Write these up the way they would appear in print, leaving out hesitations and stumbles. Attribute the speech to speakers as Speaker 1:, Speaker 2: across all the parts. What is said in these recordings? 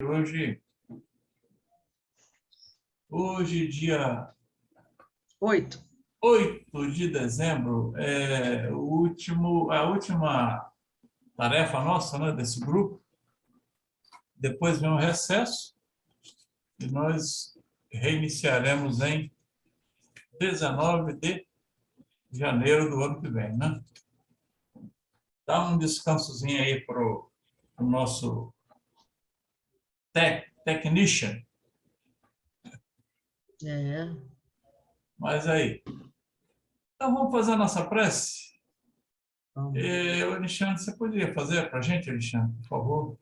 Speaker 1: Hoje, dia
Speaker 2: 8.
Speaker 1: 8 de dezembro, é a última tarefa nossa, né, desse grupo. Depois vem um recesso e nós reiniciaremos em 19 de janeiro do ano que vem, né? Dá um descansozinho aí para o nosso technician. Mas aí, então vamos fazer a nossa prece? Alexandre, você poderia fazer para a gente, Alexandre, por favor?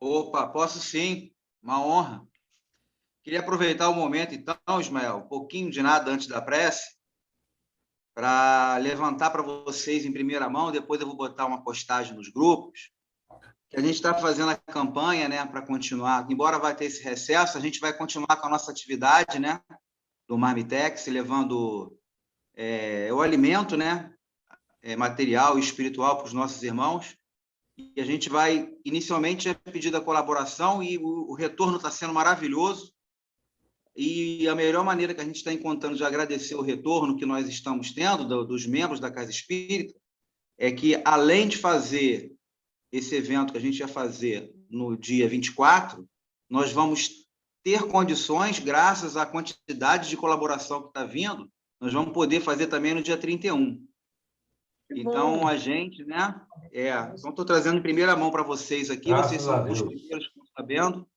Speaker 3: Opa, posso sim, uma honra. Queria aproveitar o momento, então, Ismael, um pouquinho de nada antes da prece, para levantar para vocês em primeira mão, depois eu vou botar uma postagem nos grupos, que a gente está fazendo a campanha, né, para continuar. Embora vai ter esse recesso, a gente vai continuar com a nossa atividade, né, do Marmitex, levando o alimento, né, material e espiritual para os nossos irmãos. E a gente vai, inicialmente, pedir a colaboração e o retorno está sendo maravilhoso. E a melhor maneira que a gente está encontrando de agradecer o retorno que nós estamos tendo dos membros da Casa Espírita é que, além de fazer esse evento que a gente ia fazer no dia 24, nós vamos ter condições, graças à quantidade de colaboração que está vindo, nós vamos poder fazer também no dia 31. Então, a gente, né? Então, estou trazendo em primeira mão para vocês aqui, vocês são os primeiros que estão sabendo,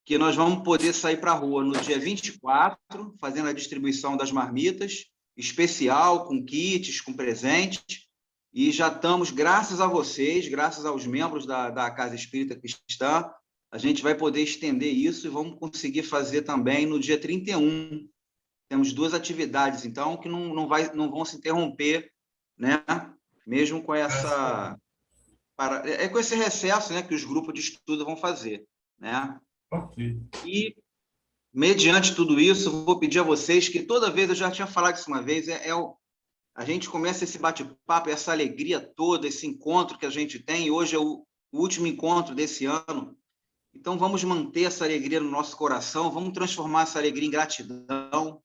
Speaker 3: que nós vamos poder sair para a rua no dia 24, fazendo a distribuição das marmitas, especial, com kits, com presentes, e já estamos, graças a vocês, graças aos membros da Casa Espírita Cristã, a gente vai poder estender isso e vamos conseguir fazer também no dia 31. Temos 2 atividades, então, que não vão se interromper, né? Mesmo com com esse recesso, né, que os grupos de estudo vão fazer, né?
Speaker 1: Ok.
Speaker 3: E, mediante tudo isso, vou pedir a vocês que toda vez, eu já tinha falado isso uma vez, a gente começa esse bate-papo, essa alegria toda, esse encontro que a gente tem, e hoje é o último encontro desse ano. Então, vamos manter essa alegria no nosso coração, vamos transformar essa alegria em gratidão.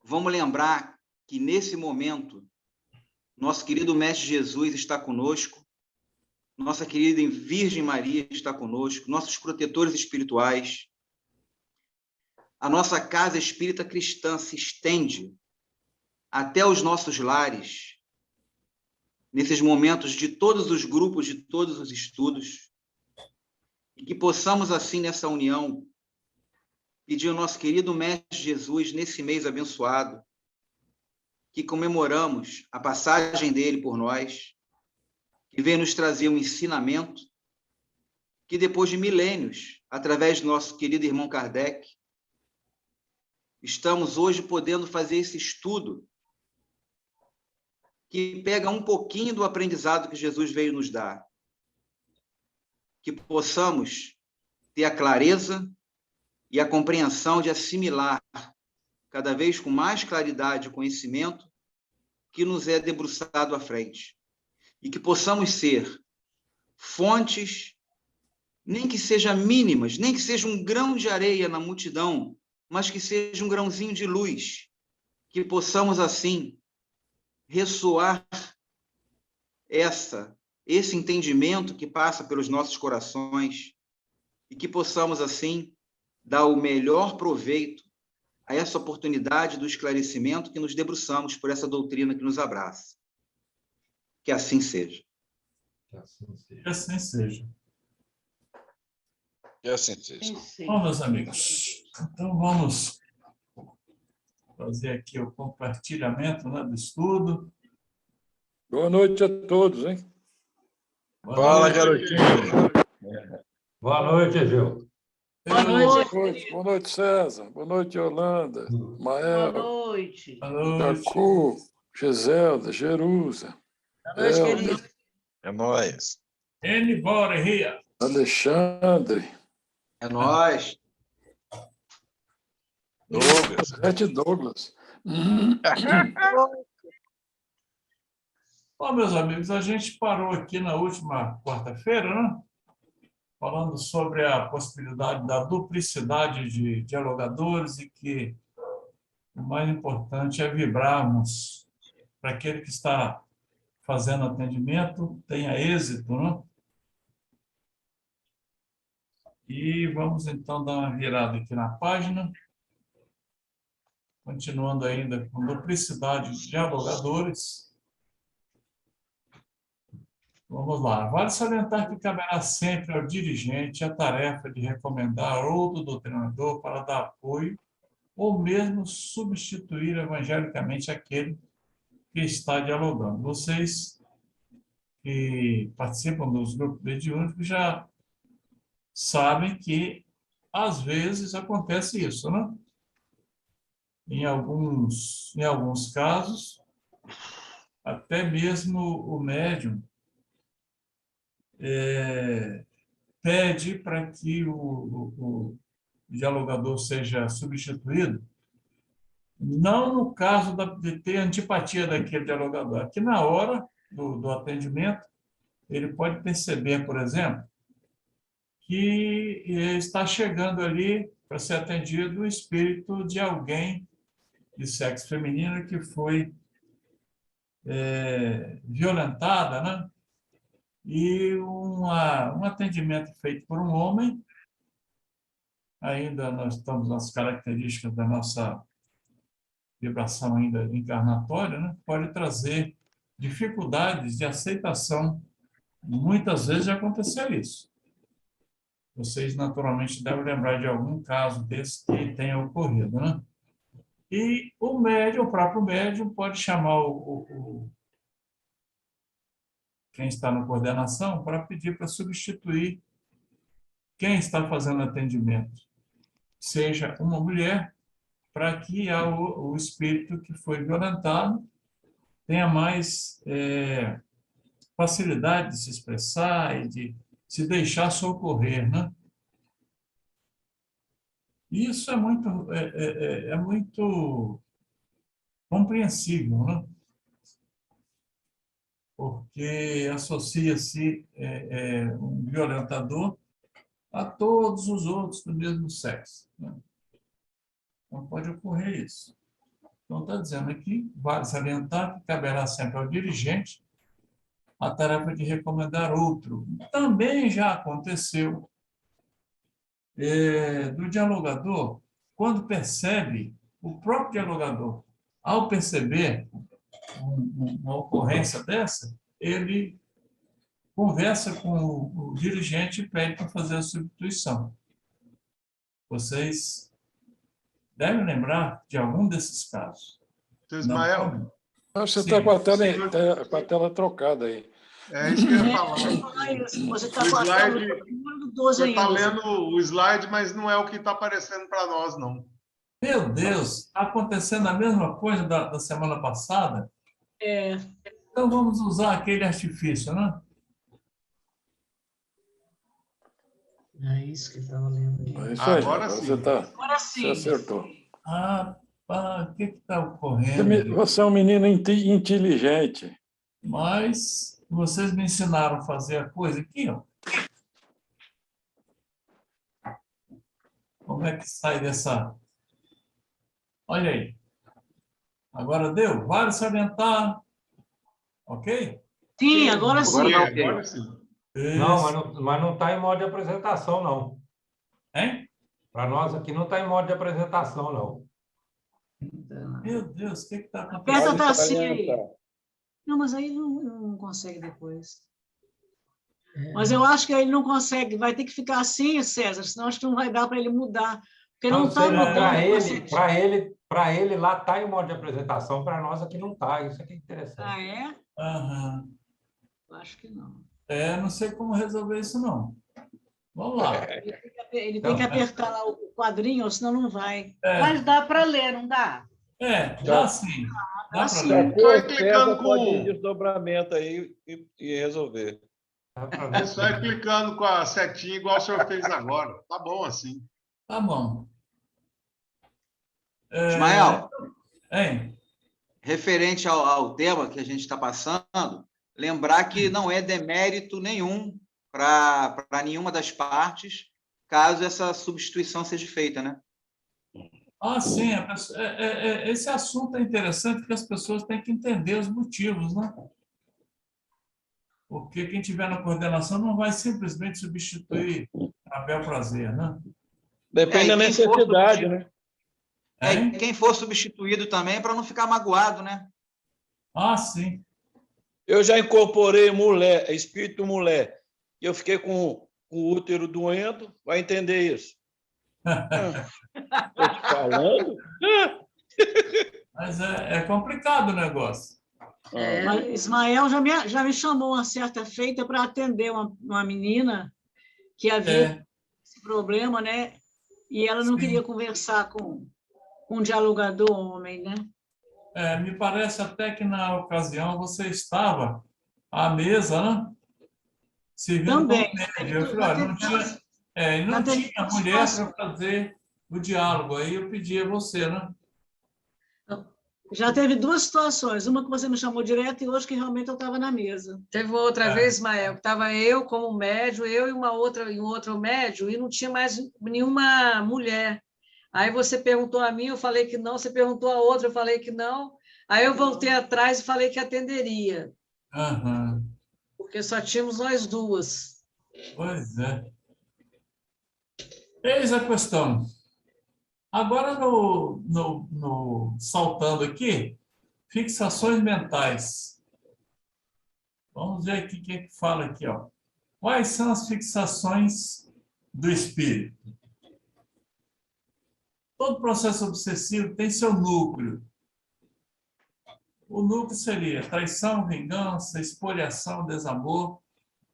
Speaker 3: Vamos lembrar que, nesse momento, nosso querido Mestre Jesus está conosco, nossa querida Virgem Maria está conosco, nossos protetores espirituais. A nossa Casa Espírita Cristã se estende até os nossos lares, nesses momentos de todos os grupos, de todos os estudos, e que possamos, assim, nessa união, pedir ao nosso querido Mestre Jesus, nesse mês abençoado, que comemoramos a passagem dele por nós, que vem nos trazer um ensinamento, que depois de milênios, através do nosso querido irmão Kardec, estamos hoje podendo fazer esse estudo que pega um pouquinho do aprendizado que Jesus veio nos dar. Que possamos ter a clareza e a compreensão de assimilar cada vez com mais claridade o conhecimento que nos é debruçado à frente. E que possamos ser fontes, nem que sejam mínimas, nem que seja um grão de areia na multidão, mas que seja um grãozinho de luz, que possamos, assim, ressoar esse entendimento que passa pelos nossos corações e que possamos, assim, dar o melhor proveito a essa oportunidade do esclarecimento que nos debruçamos por essa doutrina que nos abraça. Que assim seja.
Speaker 1: Que assim seja.
Speaker 4: Que assim seja.
Speaker 1: Bom, meus amigos, então vamos fazer aqui o compartilhamento, né, do estudo.
Speaker 5: Boa noite a todos, hein?
Speaker 4: Fala, garotinho.
Speaker 6: Boa noite, Gil.
Speaker 2: Boa noite.
Speaker 5: Boa noite, César. Boa noite, Yolanda, Mael,
Speaker 2: Boa noite.
Speaker 1: Boa noite.
Speaker 5: Jacu, Giselda, Jerusa,
Speaker 2: Boa noite,
Speaker 5: Elda,
Speaker 2: querido.
Speaker 4: É nóis.
Speaker 1: Anybody here?
Speaker 5: Alexandre,
Speaker 3: É nóis.
Speaker 4: Douglas.
Speaker 1: Bom, meus amigos, a gente parou aqui na última quarta-feira, né? falando sobre a possibilidade da duplicidade de dialogadores e que o mais importante é vibrarmos para aquele que está fazendo atendimento tenha êxito, né? E vamos, então, dar uma virada aqui na página. Continuando ainda com duplicidade de dialogadores. Vamos lá. Vale salientar que caberá sempre ao dirigente a tarefa de recomendar outro doutrinador para dar apoio ou mesmo substituir evangelicamente aquele que está dialogando. Vocês que participam dos grupos mediúnicos já sabem que, às vezes, acontece isso, né? Em alguns casos, até mesmo o médium pede para que o dialogador seja substituído, não no caso de ter antipatia daquele dialogador. Aqui, na hora do atendimento, ele pode perceber, por exemplo, que está chegando ali para ser atendido o espírito de alguém de sexo feminino que foi violentada, né? E um atendimento feito por um homem, ainda nós estamos nas características da nossa vibração ainda encarnatória, né? Pode trazer dificuldades de aceitação. Muitas vezes já aconteceu isso. Vocês, naturalmente, devem lembrar de algum caso desse que tenha ocorrido, né? E o médium, o próprio médium, pode chamar quem está na coordenação para pedir para substituir quem está fazendo atendimento, seja uma mulher, para que o espírito que foi violentado tenha mais facilidade de se expressar e de se deixar socorrer, né? Isso é muito compreensível, né? Porque associa-se um violentador a todos os outros do mesmo sexo, né? Não pode ocorrer isso. Então, está dizendo aqui, vale salientar que caberá sempre ao dirigente a tarefa de recomendar outro. Também já aconteceu do dialogador, quando percebe, o próprio dialogador, ao perceber uma ocorrência dessa, ele conversa com o dirigente e pede para fazer a substituição. Vocês devem lembrar de algum desses casos.
Speaker 7: Ismael,
Speaker 5: Acho que você
Speaker 1: Sim.
Speaker 5: está com a tela trocada aí.
Speaker 7: é isso que eu ia falar.
Speaker 2: Você está
Speaker 7: O
Speaker 2: passando
Speaker 7: slide-
Speaker 2: o 12
Speaker 7: Você está
Speaker 2: ainda.
Speaker 7: lendo o slide, mas não é o que está aparecendo para nós, não.
Speaker 1: Meu Deus, está acontecendo a mesma coisa da semana passada? Então vamos usar aquele artifício, né?
Speaker 2: É isso que eu estava lendo.
Speaker 5: É isso aí.
Speaker 7: Agora sim.
Speaker 2: Agora
Speaker 5: Você
Speaker 2: sim.
Speaker 5: acertou.
Speaker 1: O que está ocorrendo?
Speaker 5: Você é um menino inteligente.
Speaker 1: Mas vocês me ensinaram a fazer a coisa aqui, ó. Como é que sai dessa... Olha aí. Agora deu? Vale salientar. Ok?
Speaker 2: Sim, agora sim.
Speaker 7: Agora sim.
Speaker 6: Não, mas não está em modo de apresentação, não.
Speaker 1: Hein?
Speaker 6: Para nós aqui não está em modo de apresentação, não.
Speaker 1: Meu Deus, o que está
Speaker 2: Aperta
Speaker 1: acontecendo?
Speaker 2: o tracinho aí. Não, mas aí não consegue depois. Mas eu acho que ele não consegue. Vai ter que ficar assim, César, senão acho que não vai dar para ele mudar. Porque não está mudando.
Speaker 6: Para ele lá está em modo de apresentação, para nós aqui não está. Isso aqui é interessante.
Speaker 2: Ah, é?
Speaker 1: Aham.
Speaker 2: Eu acho que não.
Speaker 1: Não sei como resolver isso, não. Vamos lá.
Speaker 2: Ele tem que apertar lá o quadrinho, senão não vai.
Speaker 8: Mas dá para ler, não dá?
Speaker 1: Dá sim. Dá para
Speaker 2: sim.
Speaker 1: ler.
Speaker 7: Vai clicando
Speaker 4: pode ir
Speaker 7: com...
Speaker 4: desdobramento aí e resolver.
Speaker 6: Dá para ver.
Speaker 7: Só ir clicando com a setinha, igual o senhor fez agora. Tá bom assim.
Speaker 1: Tá bom.
Speaker 3: Ismael,
Speaker 1: Hein?
Speaker 3: referente ao tema que a gente está passando, lembrar que não é demérito nenhum para nenhuma das partes, caso essa substituição seja feita, né?
Speaker 1: Ah, sim. Esse assunto é interessante porque as pessoas têm que entender os motivos, né? Porque quem tiver na coordenação não vai simplesmente substituir a bel prazer, né?
Speaker 4: Depende da
Speaker 3: e quem for
Speaker 4: necessidade,
Speaker 3: substitu-
Speaker 4: né?
Speaker 1: Hein?
Speaker 3: quem for substituído também, para não ficar magoado, né?
Speaker 1: Ah, sim.
Speaker 4: Eu já incorporei mulher, espírito mulher, e eu fiquei com o útero doendo, vai entender isso. Estou te falando?
Speaker 1: Mas é complicado o negócio.
Speaker 2: Mas Ismael já me chamou uma certa feita para atender uma menina que havia esse problema, né? E ela não queria conversar com um dialogador homem, né?
Speaker 1: Me parece até que na ocasião você estava à mesa, né? Servindo como
Speaker 2: Também.
Speaker 1: médio. Eu falei, olha, não tinha mulher para fazer o diálogo. Aí eu pedi a você, né?
Speaker 2: Já teve duas situações, uma que você me chamou direto e hoje que realmente eu estava na mesa.
Speaker 9: Teve uma outra vez, Ismael, que estava eu como médio, eu e um outro médio, e não tinha mais nenhuma mulher. Aí você perguntou a mim, eu falei que não, você perguntou a outra, eu falei que não. Aí eu voltei atrás e falei que atenderia,
Speaker 1: Aham.
Speaker 9: porque só tínhamos nós duas.
Speaker 1: Pois é. Eis a questão. Agora, saltando aqui, fixações mentais. Vamos ver aqui o que fala aqui, ó. Quais são as fixações do espírito? Todo processo obsessivo tem seu núcleo. O núcleo seria traição, vingança, espoliação, desamor.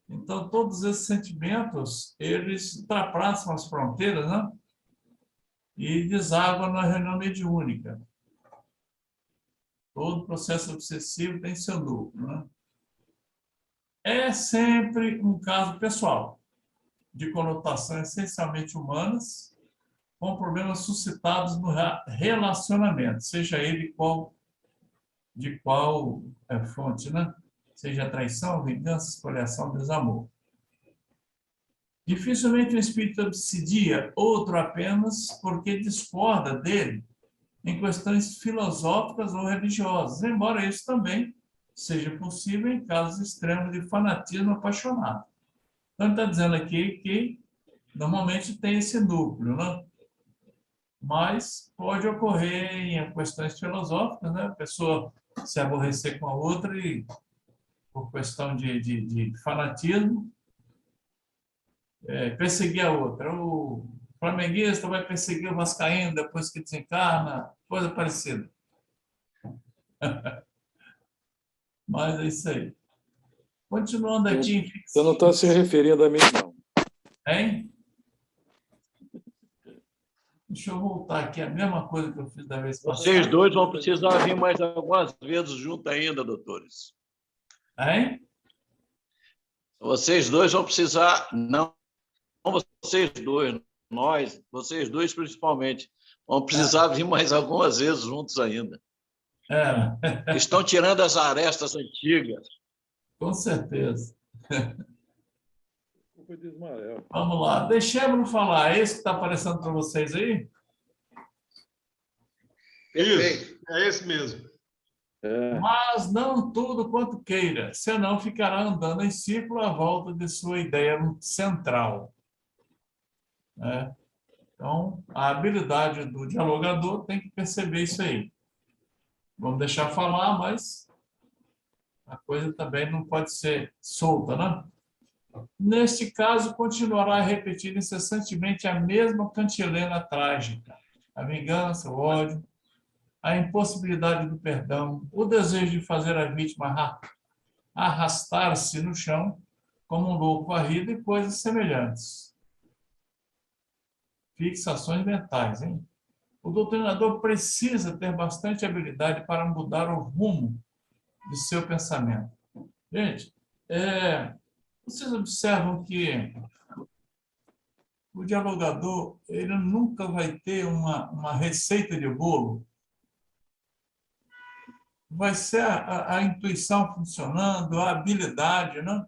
Speaker 1: Então, todos esses sentimentos, eles ultrapassam as fronteiras, né? E desaguam na reunião mediúnica. Todo processo obsessivo tem seu núcleo, né? É sempre um caso pessoal, de conotação essencialmente humanas, com problemas suscitados no relacionamento, seja ele de qual fonte, né? Seja traição, vingança, espoliação, desamor. Dificilmente o espírito obsidia outro apenas porque discorda dele em questões filosóficas ou religiosas, embora isso também seja possível em casos extremos de fanatismo apaixonado. Então, ele está dizendo aqui que normalmente tem esse núcleo, né? Mas pode ocorrer em questões filosóficas, né? A pessoa se aborrecer com a outra e, por questão de fanatismo, perseguir a outra. O flamenguista vai perseguir o vascaíno depois que desencarna, coisa parecida. Mas é isso aí. Continuando aqui...
Speaker 5: Você não está se referindo a mim, não.
Speaker 1: Hein? Deixa eu voltar aqui, a mesma coisa que eu fiz da vez passada.
Speaker 4: Vocês dois vão precisar vir mais algumas vezes juntos ainda, doutores.
Speaker 1: Hein?
Speaker 4: Vocês dois vão precisar, não vocês dois, nós, vocês dois principalmente, vão precisar vir mais algumas vezes juntos ainda. Estão tirando as arestas antigas.
Speaker 1: Com certeza.
Speaker 5: De Ismael.
Speaker 1: Vamos lá, deixemos falar. É esse que está aparecendo para vocês aí?
Speaker 7: Isso, é esse mesmo.
Speaker 1: Mas não tudo quanto queira, senão ficará andando em círculo à volta de sua ideia central. Então, a habilidade do dialogador tem que perceber isso aí. Vamos deixar falar, mas a coisa também não pode ser solta, né? Neste caso, continuará a repetir incessantemente a mesma cantilena trágica. A vingança, o ódio, a impossibilidade do perdão, o desejo de fazer a vítima arrastar-se no chão como um louco varrido e coisas semelhantes. Fixações mentais, hein? O doutrinador precisa ter bastante habilidade para mudar o rumo de seu pensamento. Gente, vocês observam que o dialogador ele nunca vai ter uma receita de bolo. Vai ser a intuição funcionando, a habilidade, né?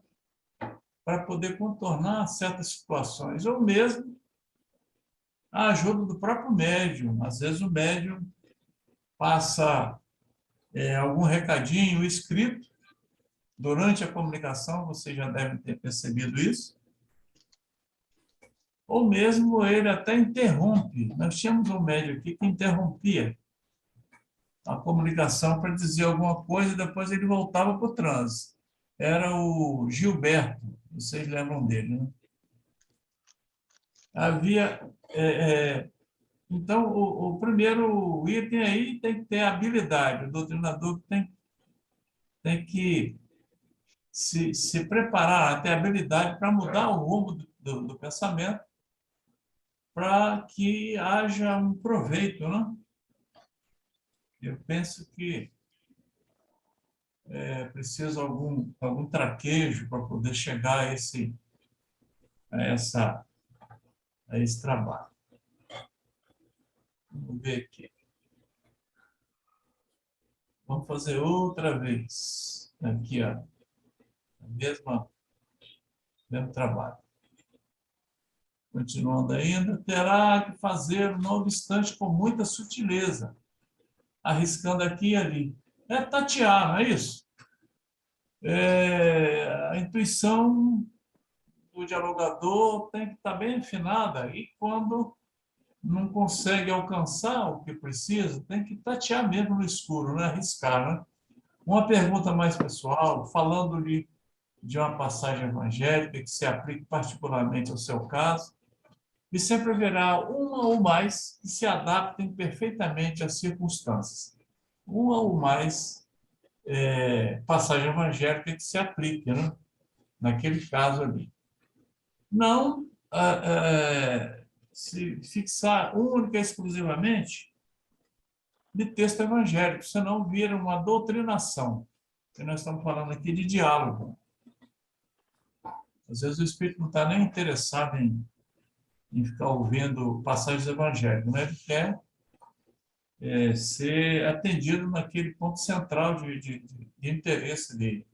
Speaker 1: para poder contornar certas situações, ou mesmo a ajuda do próprio médium. Às vezes o médium passa algum recadinho escrito durante a comunicação, vocês já devem ter percebido isso, ou mesmo ele até interrompe. Nós tínhamos um médium aqui que interrompia a comunicação para dizer alguma coisa e depois ele voltava para o transe. Era o Gilberto, vocês lembram dele, né? Havia... então, o primeiro item aí tem que ter habilidade. O doutrinador tem que se preparar, ter habilidade para mudar o rumo do pensamento, para que haja um proveito, né? Eu penso que precisa algum traquejo para poder chegar a esse trabalho. Vamos ver aqui. Vamos fazer outra vez. Aqui, ó. Mesmo trabalho. Continuando ainda, terá que fazer, não obstante, com muita sutileza, arriscando aqui e ali. É tatear, não é isso? A intuição do dialogador tem que estar bem afinada, e quando não consegue alcançar o que precisa, tem que tatear mesmo no escuro, não é arriscar, né? Uma pergunta mais pessoal, falando-lhe de uma passagem evangélica que se aplique particularmente ao seu caso, e sempre haverá uma ou mais que se adaptem perfeitamente às circunstâncias. Uma ou mais passagem evangélica que se aplique, né? Naquele caso ali. Não se fixar única e exclusivamente de texto evangélico, senão vira uma doutrinação. E nós estamos falando aqui de diálogo. Às vezes o espírito não está nem interessado em ficar ouvindo passagens evangélicas, né? Ele quer ser atendido naquele ponto central de interesse dele.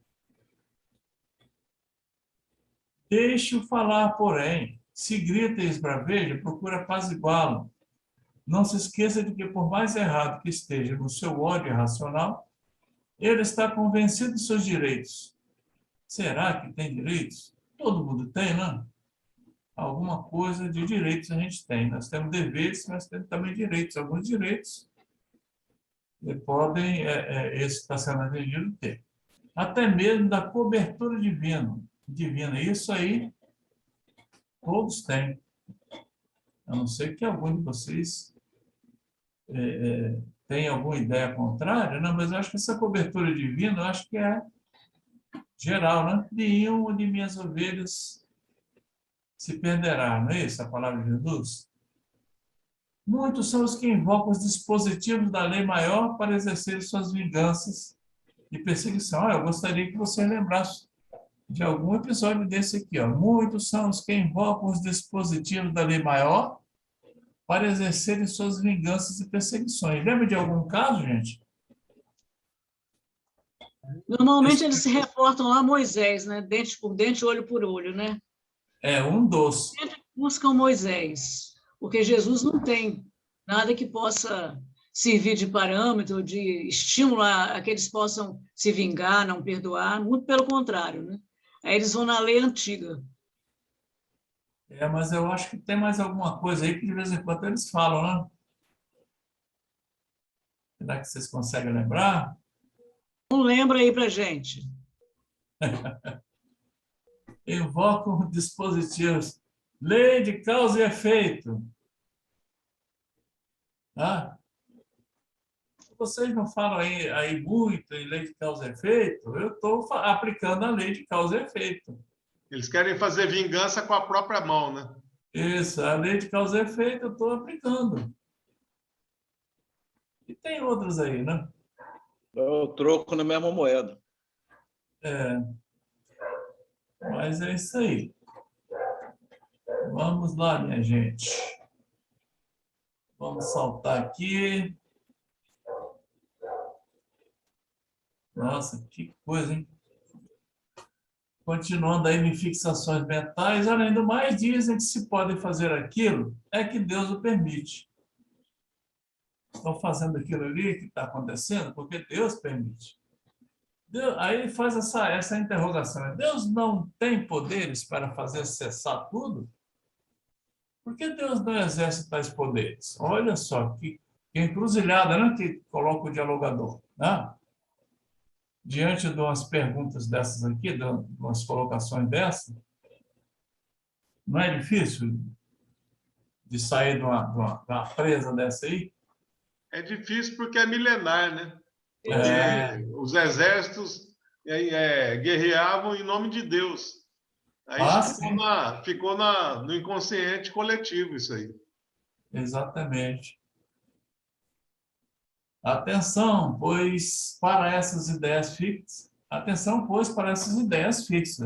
Speaker 1: Deixe-o falar, porém. Se grita e esbraveja, procura apaziguá-lo. Não se esqueça de que, por mais errado que esteja no seu ódio irracional, ele está convencido de seus direitos. Será que tem direitos? Todo mundo tem, não? Alguma coisa de direitos a gente tem. Nós temos deveres, mas temos também direitos. Alguns direitos podem, esse que está sendo atendido, ter. Até mesmo da cobertura divina. Isso aí, todos têm. A não ser que algum de vocês tenha alguma ideia contrária, não, mas eu acho que essa cobertura divina, eu acho que é geral, né? Nenhuma de minhas ovelhas se perderá, não é isso a palavra de Jesus? Muitos são os que invocam os dispositivos da lei maior para exercer suas vinganças e perseguição. Eu gostaria que você lembrasse de algum episódio desse aqui. Ó. Muitos são os que invocam os dispositivos da lei maior para exercerem suas vinganças e perseguições. Lembra de algum caso, gente?
Speaker 2: Normalmente eles se reportam a Moisés, né? Dente por dente, olho por olho, né?
Speaker 1: Um dos.
Speaker 2: Sempre buscam Moisés, porque Jesus não tem nada que possa servir de parâmetro, de estímulo a que eles possam se vingar, não perdoar, muito pelo contrário, né? Aí eles vão na lei antiga.
Speaker 1: Mas eu acho que tem mais alguma coisa aí que de vez em quando eles falam, né? Será que vocês conseguem lembrar?
Speaker 2: Não lembra aí para gente.
Speaker 1: Invocam dispositivos. Lei de causa e efeito. Ah? Vocês não falam aí muito em lei de causa e efeito? Eu estou aplicando a lei de causa e efeito.
Speaker 7: Eles querem fazer vingança com a própria mão, né?
Speaker 1: Isso, a lei de causa e efeito eu estou aplicando. E tem outros aí, né?
Speaker 4: É o troco na mesma moeda.
Speaker 1: Mas é isso aí. Vamos lá, minha gente. Vamos saltar aqui. Nossa, que coisa, hein? continuando aí em fixações mentais, além do mais, dizem que se podem fazer aquilo, é que Deus o permite. Estão fazendo aquilo ali que está acontecendo porque Deus permite. Aí ele faz essa interrogação. Deus não tem poderes para fazer cessar tudo? Por que Deus não exerce tais poderes? Olha só, que encruzilhada, né, que coloca o dialogador. Né? Diante de umas perguntas dessas aqui, de umas colocações dessas, não é difícil de sair de uma presa dessa aí?
Speaker 7: É difícil porque é milenar, né? Porque os exércitos guerreavam em nome de Deus. Aí ficou no inconsciente coletivo isso aí.
Speaker 1: Exatamente. Atenção, pois para essas ideias fixas,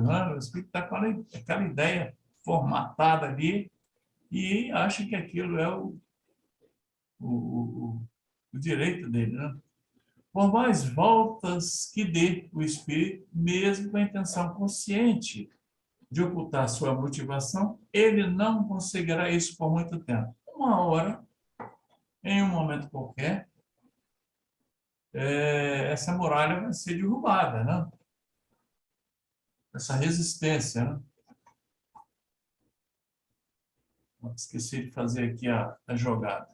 Speaker 1: né? O espírito está com aquela ideia formatada ali e acha que aquilo é o direito dele, né? Por mais voltas que dê o espírito, mesmo com a intenção consciente de ocultar sua motivação, ele não conseguirá isso por muito tempo. Uma hora, em um momento qualquer, essa muralha vai ser derrubada, né? Essa resistência, né? Esqueci de fazer aqui a jogada.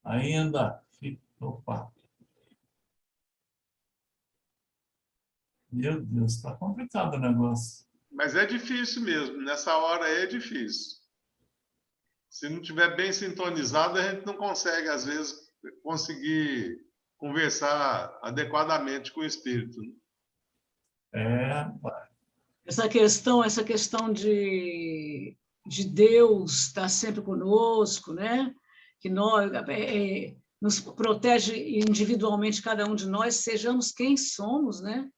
Speaker 1: Ainda. Opa. Meu Deus, está complicado o negócio.
Speaker 7: Mas é difícil mesmo. Nessa hora aí é difícil. Se não estiver bem sintonizado, a gente não consegue, às vezes, conseguir conversar adequadamente com o espírito.
Speaker 2: Essa questão de Deus estar sempre conosco, né? Que nós nos protege individualmente, cada um de nós, sejamos quem somos, né?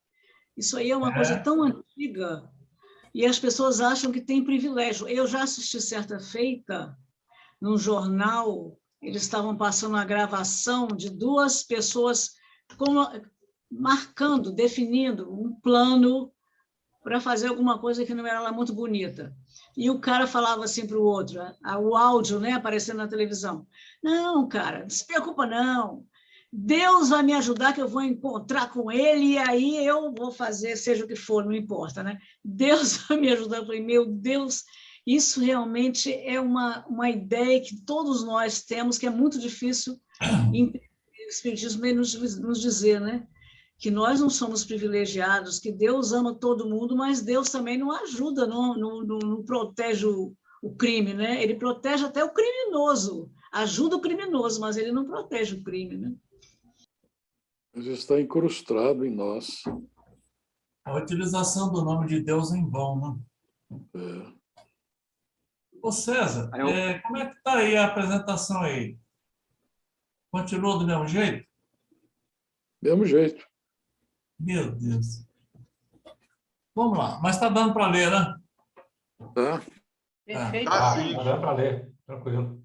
Speaker 2: Isso aí é uma coisa tão antiga e as pessoas acham que tem privilégio. Eu já assisti certa feita num jornal, eles estavam passando a gravação de duas pessoas marcando, definindo um plano para fazer alguma coisa que não era lá muito bonita. E o cara falava assim para o outro, o áudio, né, aparecendo na televisão. Não, cara, não se preocupa, não. Deus vai me ajudar, que eu vou encontrar com ele, e aí eu vou fazer, seja o que for, não importa, né? Deus vai me ajudar. Eu falei, meu Deus, isso realmente é uma ideia que todos nós temos, que é muito difícil o Espiritismo nos dizer, né? Que nós não somos privilegiados, que Deus ama todo mundo, mas Deus também não ajuda, não protege o crime, né? Ele protege até o criminoso, ajuda o criminoso, mas ele não protege o crime, né?
Speaker 5: Mas está incrustado em nós.
Speaker 1: A utilização do nome de Deus em vão, né? Ô César, como é que está aí a apresentação aí? Continua do mesmo jeito?
Speaker 5: Mesmo jeito.
Speaker 1: Meu Deus. Vamos lá. Mas está dando para ler, né?
Speaker 5: Tá.
Speaker 8: Perfeito.
Speaker 6: Sim. Tá dando para ler. Tranquilo.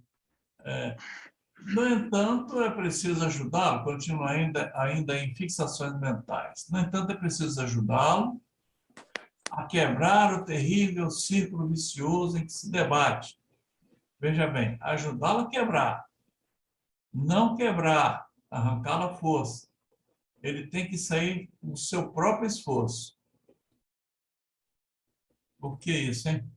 Speaker 1: No entanto, é preciso ajudá-lo, continua ainda em fixações mentais. No entanto, é preciso ajudá-lo a quebrar o terrível círculo vicioso em que se debate. Veja bem, ajudá-lo a quebrar. Não quebrar, arrancá-lo à força. Ele tem que sair com o seu próprio esforço. Por que isso, hein?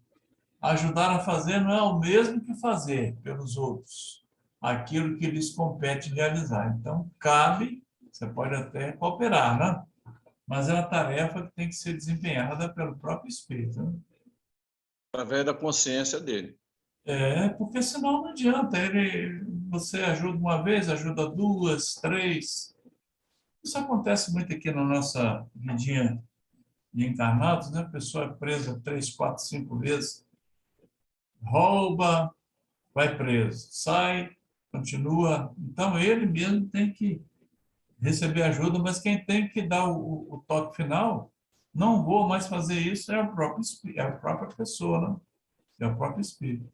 Speaker 1: Ajudar a fazer não é o mesmo que fazer pelos outros aquilo que lhes compete realizar. Então, cabe, você pode até cooperar, né? Mas é uma tarefa que tem que ser desempenhada pelo próprio espírito. Né?
Speaker 4: Através da consciência dele.
Speaker 1: Porque senão não adianta. Você ajuda uma vez, ajuda duas, três. Isso acontece muito aqui na nossa vidinha de encarnados, né? A pessoa é presa 3, 4, 5 vezes, rouba, vai preso, sai, continua. Então, ele mesmo tem que receber ajuda, mas quem tem que dar o toque final, não vou mais fazer isso, é a própria pessoa, né? É o próprio espírito.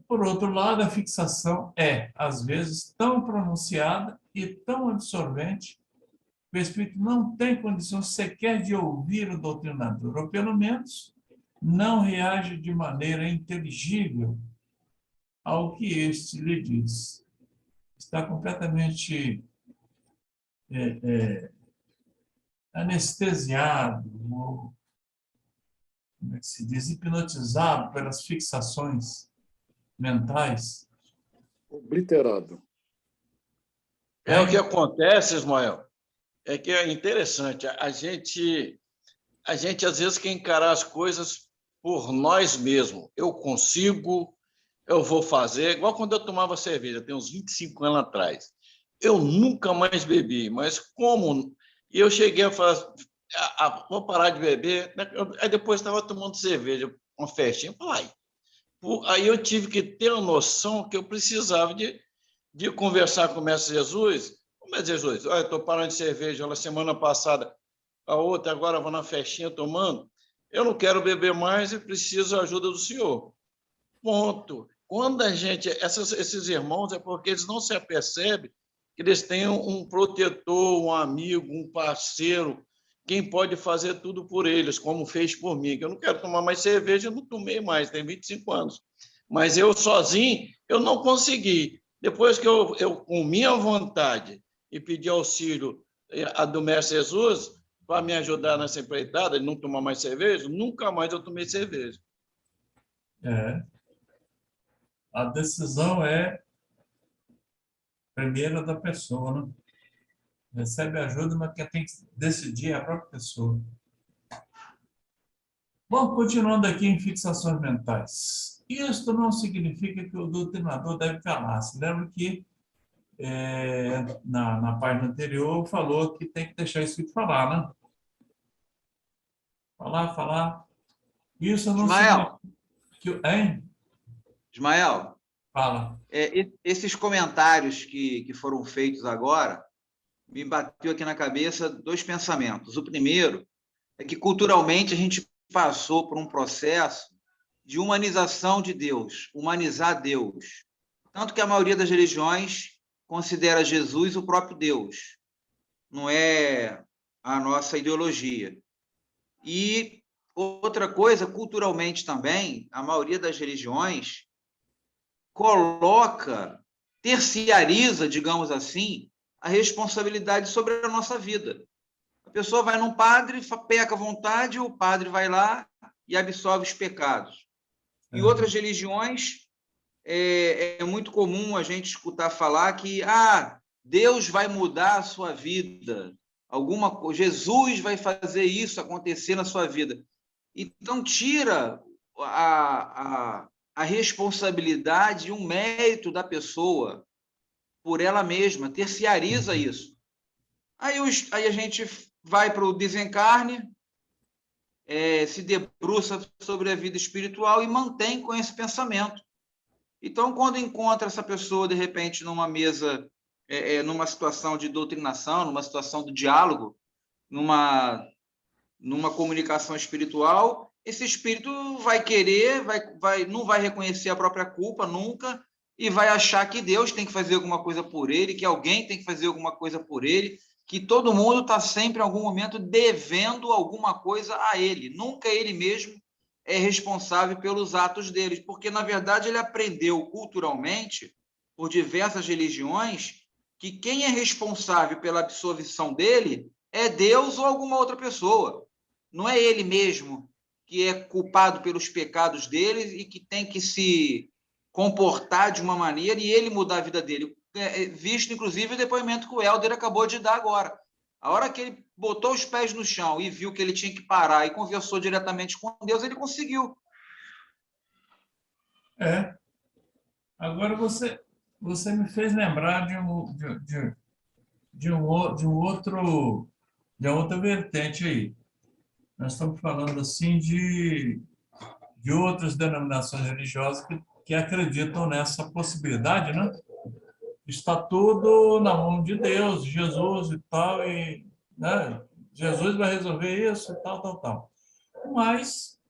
Speaker 1: Por outro lado, a fixação é, às vezes, tão pronunciada e tão absorvente o espírito não tem condição sequer de ouvir o doutrinador, ou pelo menos não reage de maneira inteligível ao que este lhe diz. Está completamente anestesiado, ou, como é que se diz, hipnotizado pelas fixações mentais.
Speaker 5: Obliterado.
Speaker 4: O que acontece, Ismael, é que é interessante. A gente às vezes quer encarar as coisas por nós mesmos. Eu consigo, eu vou fazer. Igual quando eu tomava cerveja, tem uns 25 anos atrás. Eu nunca mais bebi, mas como... E eu cheguei a falar, vou parar de beber. Aí depois estava tomando cerveja, uma festinha. Aí eu tive que ter a noção que eu precisava de conversar com o Mestre Jesus. O Mestre Jesus, olha, estou parando de cerveja, olha, semana passada, a outra, agora vou na festinha tomando. Eu não quero beber mais e preciso da ajuda do senhor. Ponto. Quando a gente... Esses irmãos, é porque eles não se apercebem que eles têm um protetor, um amigo, um parceiro, quem pode fazer tudo por eles, como fez por mim. Que eu não quero tomar mais cerveja, eu não tomei mais, tem 25 anos. Mas eu sozinho, eu não consegui. Depois que eu com minha vontade, e pedi auxílio do Mestre Jesus para me ajudar nessa empreitada, de não tomar mais cerveja, nunca mais eu tomei cerveja.
Speaker 1: A decisão é primeira da pessoa, né? Recebe ajuda, mas quem tem que decidir é a própria pessoa. Bom, continuando aqui em fixações mentais. Isto não significa que o doutrinador deve calar-se. Lembra que na página anterior falou que tem que deixar o espírito falar, né? Falar. Isso não
Speaker 3: Ismael.
Speaker 1: significa... Hein?
Speaker 3: Ismael.
Speaker 1: Fala.
Speaker 3: Esses comentários que foram feitos agora, me bateu aqui na cabeça dois pensamentos. O primeiro é que, culturalmente, a gente passou por um processo de humanização de Deus, humanizar Deus. Tanto que a maioria das religiões considera Jesus o próprio Deus, não é a nossa ideologia. E outra coisa, culturalmente também, a maioria das religiões terciariza, digamos assim, a responsabilidade sobre a nossa vida. A pessoa vai num padre, peca à vontade, o padre vai lá e absolve os pecados. Em outras religiões, é muito comum a gente escutar falar que Deus vai mudar a sua vida, Jesus vai fazer isso acontecer na sua vida. Então, tira a responsabilidade e o mérito da pessoa por ela mesma, terciariza isso. Aí a gente vai para o desencarne, se debruça sobre a vida espiritual e mantém com esse pensamento. Então, quando encontra essa pessoa, de repente, numa mesa, numa situação de doutrinação, numa situação de diálogo, numa comunicação espiritual, esse espírito vai querer, não vai reconhecer a própria culpa nunca e vai achar que Deus tem que fazer alguma coisa por ele, que alguém tem que fazer alguma coisa por ele, que todo mundo está sempre, em algum momento, devendo alguma coisa a ele. Nunca ele mesmo é responsável pelos atos dele, porque, na verdade, ele aprendeu culturalmente, por diversas religiões, que quem é responsável pela absolvição dele é Deus ou alguma outra pessoa. Não é ele mesmo que é culpado pelos pecados dele e que tem que se comportar de uma maneira e ele mudar a vida dele. Visto, inclusive, o depoimento que o Helder acabou de dar agora. A hora que ele botou os pés no chão e viu que ele tinha que parar e conversou diretamente com Deus, ele conseguiu.
Speaker 1: Agora você me fez lembrar de uma outra vertente aí. Nós estamos falando assim de outras denominações religiosas que acreditam nessa possibilidade, né? Está tudo na mão de Deus, de Jesus e tal, e né? Jesus vai resolver isso e tal. Mas,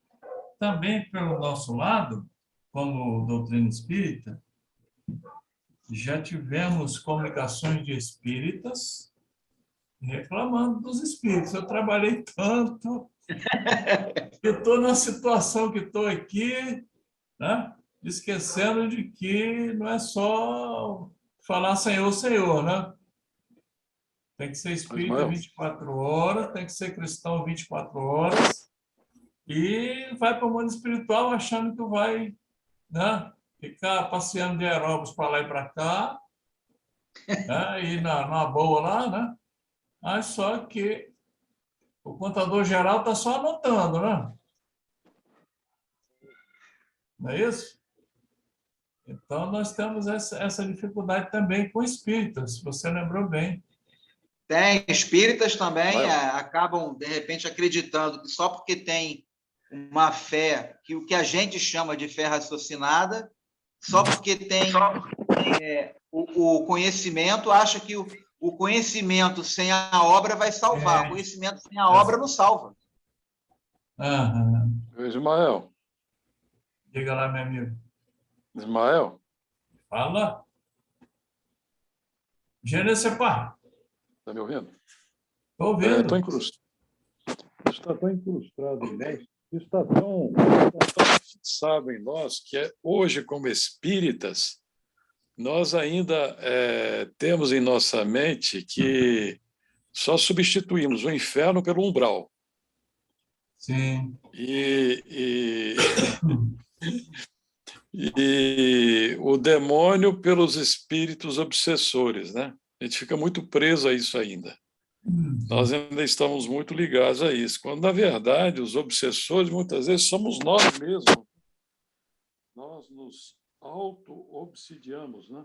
Speaker 1: também pelo nosso lado, como doutrina espírita, já tivemos comunicações de espíritas reclamando dos espíritos. Eu trabalhei tanto, eu estou na situação que estou aqui, né? Esquecendo de que não é só falar Senhor, Senhor, né? Tem que ser espírita 24 horas, tem que ser cristão 24 horas, e vai para o mundo espiritual achando que vai, né, ficar passeando de aeróbus para lá e para cá, né, e na boa lá, né? Mas só que o contador geral está só anotando, né? Não é isso? Então, nós temos essa dificuldade também com espíritas, você lembrou bem.
Speaker 3: Tem espíritas também, acabam, de repente, acreditando que só porque tem uma fé, que o que a gente chama de fé raciocinada, só porque tem o conhecimento, acha que o conhecimento sem a obra vai salvar. O conhecimento sem a obra não salva.
Speaker 5: Ismael.
Speaker 1: Diga lá, meu amigo.
Speaker 5: Ismael.
Speaker 1: Fala. Gênesis, pá.
Speaker 5: Está me ouvindo?
Speaker 1: Estou ouvindo.
Speaker 5: Estou incrustado. Está tão incrustado em nós, está tão fixado em nós, que hoje, como espíritas, nós ainda temos em nossa mente que só substituímos o inferno pelo umbral.
Speaker 1: Sim.
Speaker 5: E o demônio pelos espíritos obsessores, né? A gente fica muito preso a isso ainda. Nós ainda estamos muito ligados a isso, quando, na verdade, os obsessores, muitas vezes, somos nós mesmos. Nós nos auto-obsidiamos, né?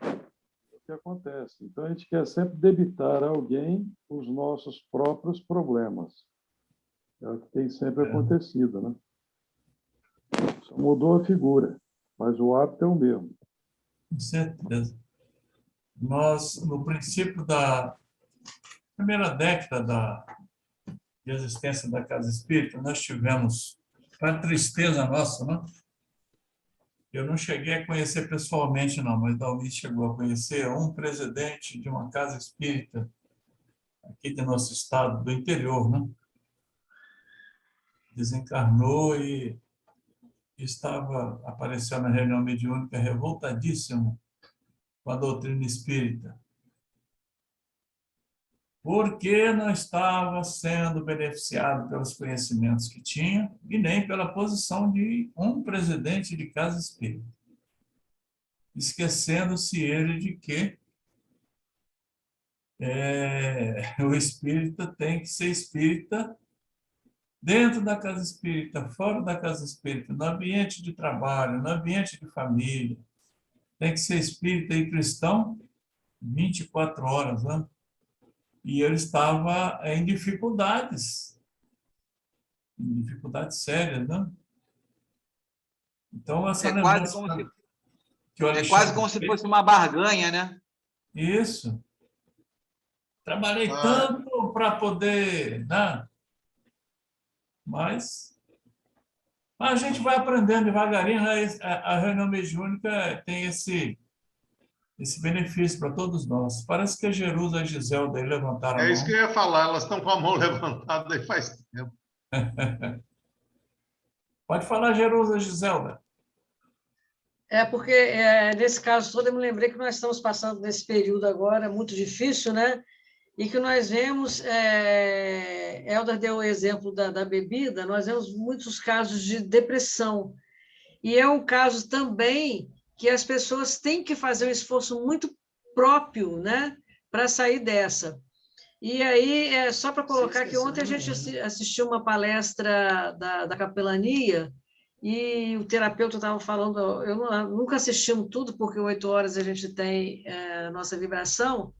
Speaker 5: É o que acontece. Então, a gente quer sempre debitar a alguém os nossos próprios problemas. É o que tem sempre acontecido, né? Só mudou a figura, mas o hábito é o mesmo.
Speaker 1: Com certeza. Nós, no princípio da primeira década de existência da Casa Espírita, nós tivemos, para tristeza nossa, né? Eu não cheguei a conhecer pessoalmente, não, mas Dalmi chegou a conhecer um presidente de uma Casa Espírita aqui do nosso estado, do interior, né? Desencarnou e estava aparecendo na reunião mediúnica revoltadíssimo com a doutrina espírita, porque não estava sendo beneficiado pelos conhecimentos que tinha e nem pela posição de um presidente de casa espírita, esquecendo-se ele de que o espírita tem que ser espírita dentro da casa espírita, fora da casa espírita, no ambiente de trabalho, no ambiente de família. Tem que ser espírita e cristão 24 horas, né? E ele estava em dificuldades sérias, né? Então, essa lembrança
Speaker 3: quase como se fosse uma barganha, né?
Speaker 1: Isso. Trabalhei tanto para poder, né? Mas a gente vai aprendendo devagarinho, né? A reunião mediúnica tem esse benefício para todos nós. Parece que a Jerusa e a Giselda aí levantaram a mão.
Speaker 7: É isso que eu ia falar, elas estão com a mão levantada aí faz tempo.
Speaker 1: Pode falar, Jerusa e Giselda.
Speaker 9: Porque, nesse caso todo, eu me lembrei que nós estamos passando nesse período agora muito difícil, né? E que nós vemos, Helder deu o exemplo da bebida, nós vemos muitos casos de depressão. E é um caso também que as pessoas têm que fazer um esforço muito próprio, né, para sair dessa. E aí, só para colocar que ontem a gente assistiu uma palestra da capelania e o terapeuta estava falando, nunca assistimos tudo, porque 8 horas a gente tem a nossa vibração.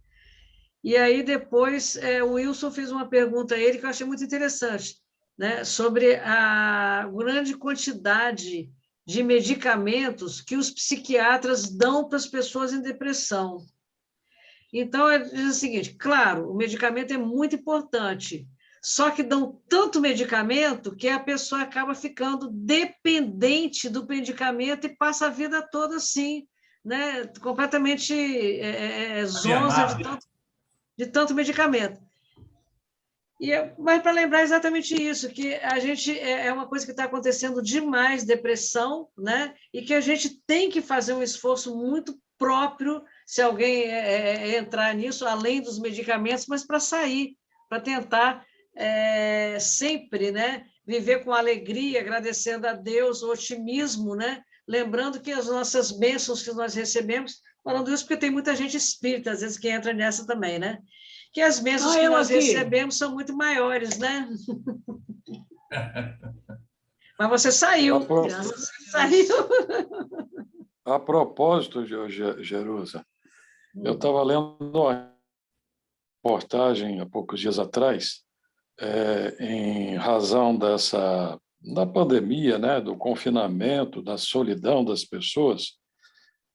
Speaker 9: E aí, depois, o Wilson fez uma pergunta a ele que eu achei muito interessante, né, sobre a grande quantidade de medicamentos que os psiquiatras dão para as pessoas em depressão. Então, ele diz o seguinte, claro, o medicamento é muito importante, só que dão tanto medicamento que a pessoa acaba ficando dependente do medicamento e passa a vida toda assim, né, completamente zonza de tanto medicamento. Mas para lembrar exatamente isso, que a gente é uma coisa que está acontecendo demais, depressão, né? E que a gente tem que fazer um esforço muito próprio, se alguém entrar nisso, além dos medicamentos, mas para sair, para tentar sempre, né? Viver com alegria, agradecendo a Deus, o otimismo, né? Lembrando que as nossas bênçãos que nós recebemos, falando isso porque tem muita gente espírita, às vezes, que entra nessa também, né? Que as bênçãos que nós recebemos são muito maiores, né? Mas você saiu.
Speaker 5: A propósito, Jerusa, eu estava lendo uma reportagem há poucos dias atrás, em razão da pandemia, né, do confinamento, da solidão das pessoas,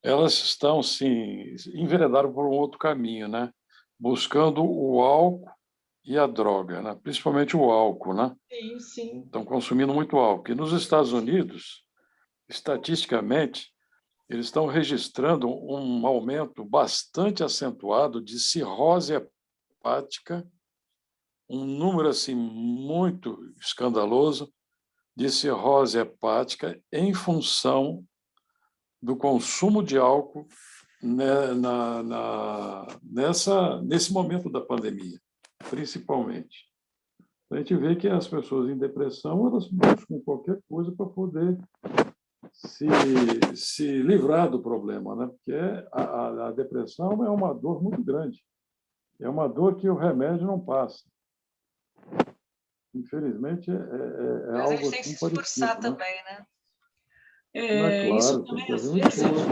Speaker 5: elas estão se enveredaram por um outro caminho, né? Buscando o álcool e a droga, né? Principalmente o álcool, né?
Speaker 9: Sim, sim.
Speaker 5: Estão consumindo muito álcool. E nos Estados Unidos, estatisticamente, eles estão registrando um aumento bastante acentuado de cirrose hepática, um número assim muito escandaloso de cirrose hepática em função do consumo de álcool nesse momento da pandemia, principalmente. A gente vê que as pessoas em depressão, elas buscam qualquer coisa para poder se livrar do problema, né? Porque a depressão é uma dor muito grande. É uma dor que o remédio não passa. Infelizmente,
Speaker 9: Mas
Speaker 5: algo
Speaker 9: eles têm que
Speaker 5: assim
Speaker 9: se esforçar
Speaker 5: parecido,
Speaker 9: também, né?
Speaker 5: Claro,
Speaker 2: isso
Speaker 5: tem
Speaker 2: também,
Speaker 5: que
Speaker 2: às
Speaker 5: haver um
Speaker 2: vezes,
Speaker 5: esforço.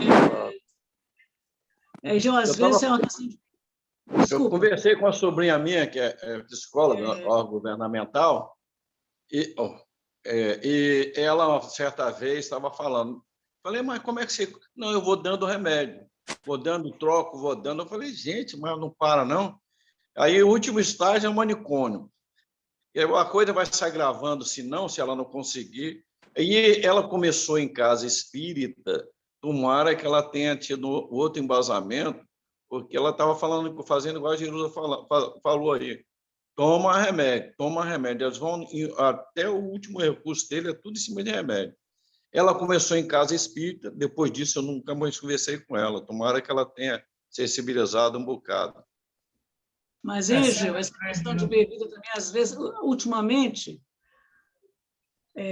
Speaker 2: João, às vezes é uma questão de...
Speaker 4: Eu conversei com a sobrinha minha, que é psicóloga governamental, e ela, certa vez, estava falando. Falei, mas como é que você... Não, eu vou dando remédio, vou dando troco, vou dando. Eu falei, gente, mas não para, não. Aí, o último estágio é o manicômio. E a coisa vai se agravando, se ela não conseguir. E ela começou em casa espírita, tomara que ela tenha tido outro embasamento, porque ela estava fazendo igual a Jerusa falou aí. Toma remédio. Eles vão até o último recurso dele, é tudo em cima de remédio. Ela começou em casa espírita, depois disso eu nunca mais conversei com ela. Tomara que ela tenha sensibilizado um bocado.
Speaker 2: Mas, Ângelo, essa questão de bebida também, às vezes, ultimamente,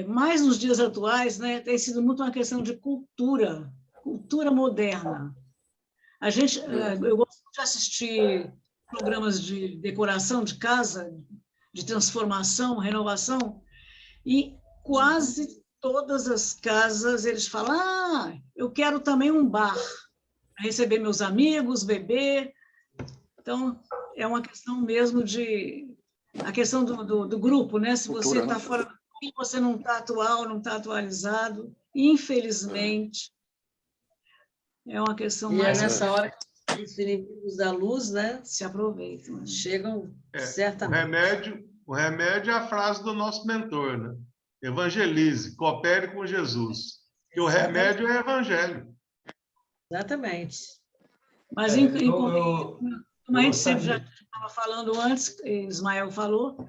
Speaker 2: mais nos dias atuais, né, tem sido muito uma questão de cultura moderna. Eu gosto de assistir programas de decoração de casa, de transformação, renovação, e quase todas as casas eles falam: eu quero também um bar, para receber meus amigos, beber. Então, é uma questão mesmo a questão do grupo, né? Se você está fora do grupo, você não está atual, não está atualizado, infelizmente, é uma questão mais...
Speaker 9: E é nessa hora que os inimigos da luz, né,
Speaker 2: se aproveitam.
Speaker 9: Chegam certamente.
Speaker 7: O remédio é a frase do nosso mentor, né? Evangelize, coopere com Jesus. Que o remédio é o evangelho.
Speaker 9: Exatamente.
Speaker 2: Mas, como a gente sempre já estava falando antes, Ismael falou,